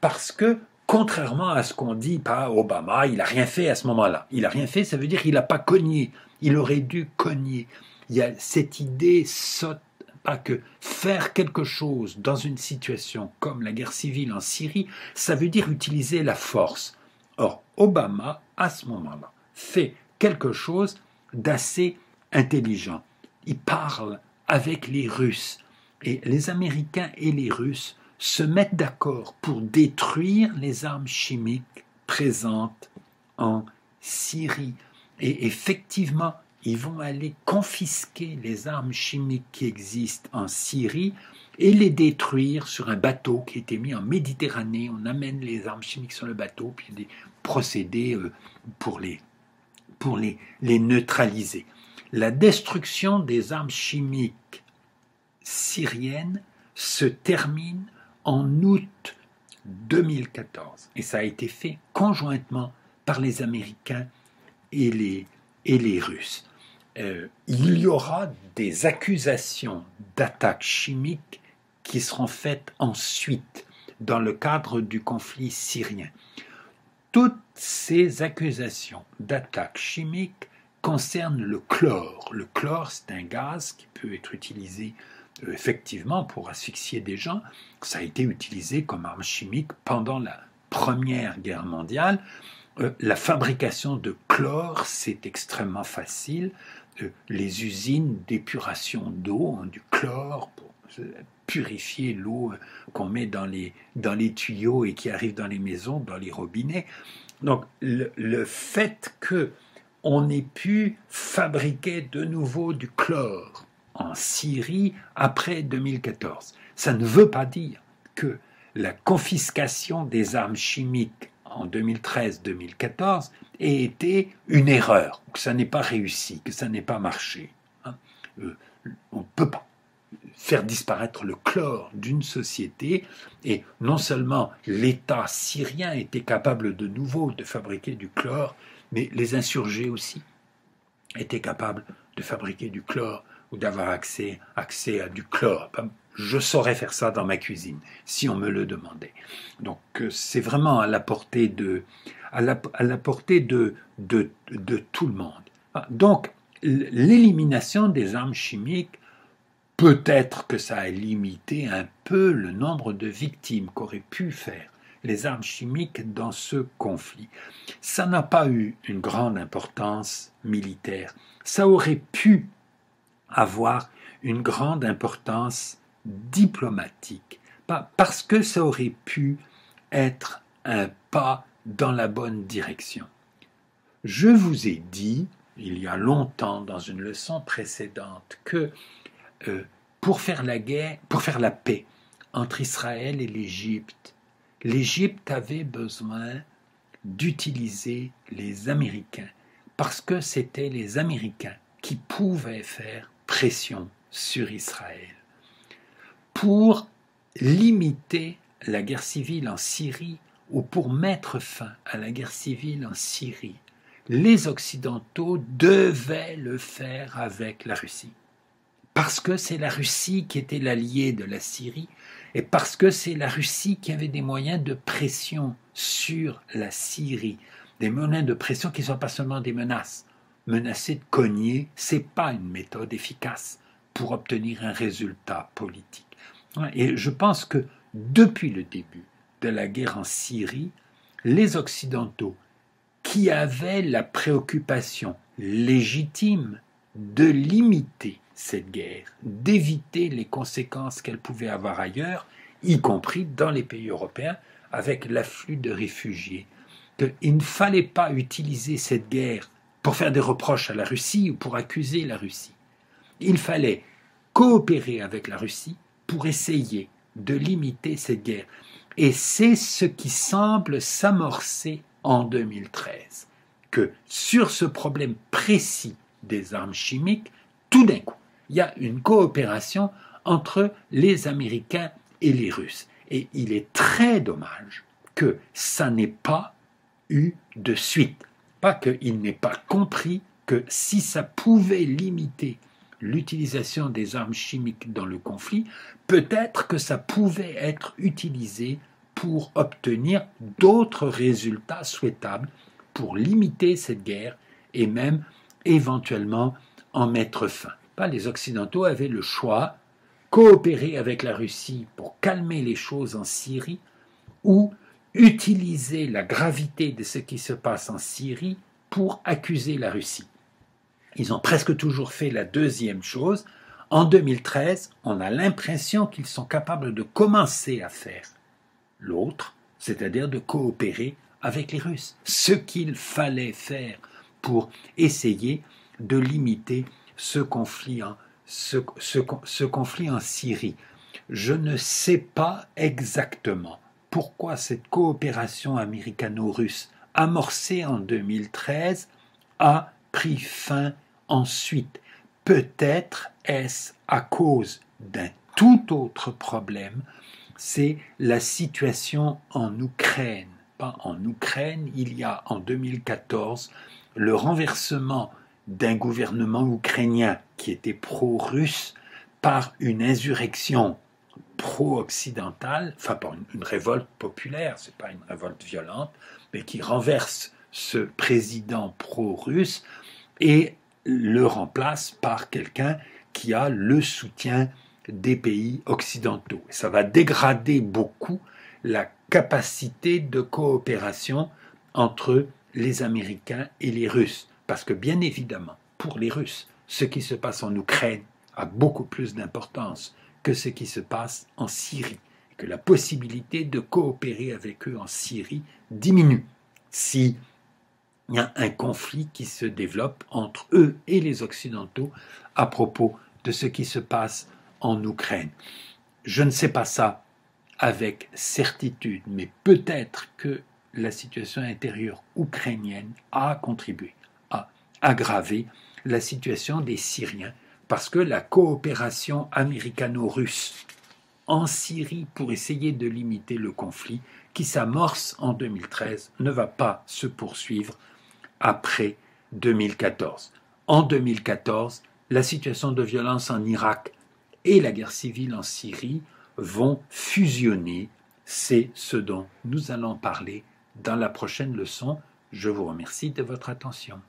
Parce que, contrairement à ce qu'on dit par Obama, il n'a rien fait à ce moment-là. Il n'a rien fait, ça veut dire qu'il n'a pas cogné. Il aurait dû cogner. Il y a cette idée saute, pas que faire quelque chose dans une situation comme la guerre civile en Syrie, ça veut dire utiliser la force. Or, Obama, à ce moment-là, fait quelque chose d'assez intelligent. Il parle avec les Russes. Et les Américains et les Russes se mettent d'accord pour détruire les armes chimiques présentes en Syrie. Et effectivement, ils vont aller confisquer les armes chimiques qui existent en Syrie et les détruire sur un bateau qui a été mis en Méditerranée. On amène les armes chimiques sur le bateau, puis des procédés pour les neutraliser. La destruction des armes chimiques syriennes se termine en août 2014. Et ça a été fait conjointement par les Américains et les Russes. Il y aura des accusations d'attaques chimiques qui seront faites ensuite dans le cadre du conflit syrien. Toutes ces accusations d'attaques chimiques concernent le chlore. Le chlore, c'est un gaz qui peut être utilisé effectivement, pour asphyxier des gens. Ça a été utilisé comme arme chimique pendant la Première Guerre mondiale. La fabrication de chlore, c'est extrêmement facile. Les usines d'épuration d'eau ont du chlore pour purifier l'eau qu'on met dans les tuyaux et qui arrive dans les maisons, dans les robinets. Donc le fait qu'on ait pu fabriquer de nouveau du chlore en Syrie après 2014, ça ne veut pas dire que la confiscation des armes chimiques en 2013-2014 ait été une erreur, que ça n'ait pas réussi, que ça n'ait pas marché. On ne peut pas faire disparaître le chlore d'une société, et non seulement l'État syrien était capable de nouveau de fabriquer du chlore, mais les insurgés aussi étaient capables de fabriquer du chlore ou d'avoir accès à du chlore. Je saurais faire ça dans ma cuisine, si on me le demandait. Donc c'est vraiment à la portée de tout le monde. Donc l'élimination des armes chimiques, peut-être que ça a limité un peu le nombre de victimes qu'auraient pu faire les armes chimiques dans ce conflit. Ça n'a pas eu une grande importance militaire. Ça aurait pu avoir une grande importance diplomatique, parce que ça aurait pu être un pas dans la bonne direction. Je vous ai dit, il y a longtemps, dans une leçon précédente, que pour faire la paix entre Israël et l'Égypte avait besoin d'utiliser les Américains, parce que c'était les Américains qui pouvaient faire pression sur Israël. Pour limiter la guerre civile en Syrie, ou pour mettre fin à la guerre civile en Syrie, les Occidentaux devaient le faire avec la Russie. Parce que c'est la Russie qui était l'allié de la Syrie, et parce que c'est la Russie qui avait des moyens de pression sur la Syrie, des moyens de pression qui ne sont pas seulement des menaces. Menacer de cogner, ce n'est pas une méthode efficace pour obtenir un résultat politique. Et je pense que depuis le début de la guerre en Syrie, les Occidentaux, qui avaient la préoccupation légitime de limiter cette guerre, d'éviter les conséquences qu'elle pouvait avoir ailleurs, y compris dans les pays européens, avec l'afflux de réfugiés, qu'il ne fallait pas utiliser cette guerre pour faire des reproches à la Russie ou pour accuser la Russie. Il fallait coopérer avec la Russie pour essayer de limiter cette guerre. Et c'est ce qui semble s'amorcer en 2013, que sur ce problème précis des armes chimiques, tout d'un coup, il y a une coopération entre les Américains et les Russes. Et il est très dommage que ça n'ait pas eu de suite. Pas qu'il n'ait pas compris que si ça pouvait limiter l'utilisation des armes chimiques dans le conflit, peut-être que ça pouvait être utilisé pour obtenir d'autres résultats souhaitables, pour limiter cette guerre et même éventuellement en mettre fin. Les Occidentaux avaient le choix, coopérer avec la Russie pour calmer les choses en Syrie, ou utiliser la gravité de ce qui se passe en Syrie pour accuser la Russie. Ils ont presque toujours fait la deuxième chose. En 2013, on a l'impression qu'ils sont capables de commencer à faire l'autre, c'est-à-dire de coopérer avec les Russes. Ce qu'il fallait faire pour essayer de limiter ce conflit en Syrie. Je ne sais pas exactement pourquoi cette coopération américano-russe amorcée en 2013 a pris fin ensuite. Peut-être est-ce à cause d'un tout autre problème, c'est la situation en Ukraine. En Ukraine, il y a en 2014 le renversement d'un gouvernement ukrainien qui était pro-russe par une insurrection pro-occidentale, par une révolte populaire, ce n'est pas une révolte violente, mais qui renverse ce président pro-russe et le remplace par quelqu'un qui a le soutien des pays occidentaux. Ça va dégrader beaucoup la capacité de coopération entre les Américains et les Russes. Parce que bien évidemment, pour les Russes, ce qui se passe en Ukraine a beaucoup plus d'importance que ce qui se passe en Syrie. Et que la possibilité de coopérer avec eux en Syrie diminue si il y a un conflit qui se développe entre eux et les Occidentaux à propos de ce qui se passe en Ukraine. Je ne sais pas ça avec certitude, mais peut-être que la situation intérieure ukrainienne a contribué à aggraver la situation des Syriens, parce que la coopération américano-russe en Syrie pour essayer de limiter le conflit qui s'amorce en 2013 ne va pas se poursuivre après 2014. En 2014, la situation de violence en Irak et la guerre civile en Syrie vont fusionner. C'est ce dont nous allons parler dans la prochaine leçon. Je vous remercie de votre attention.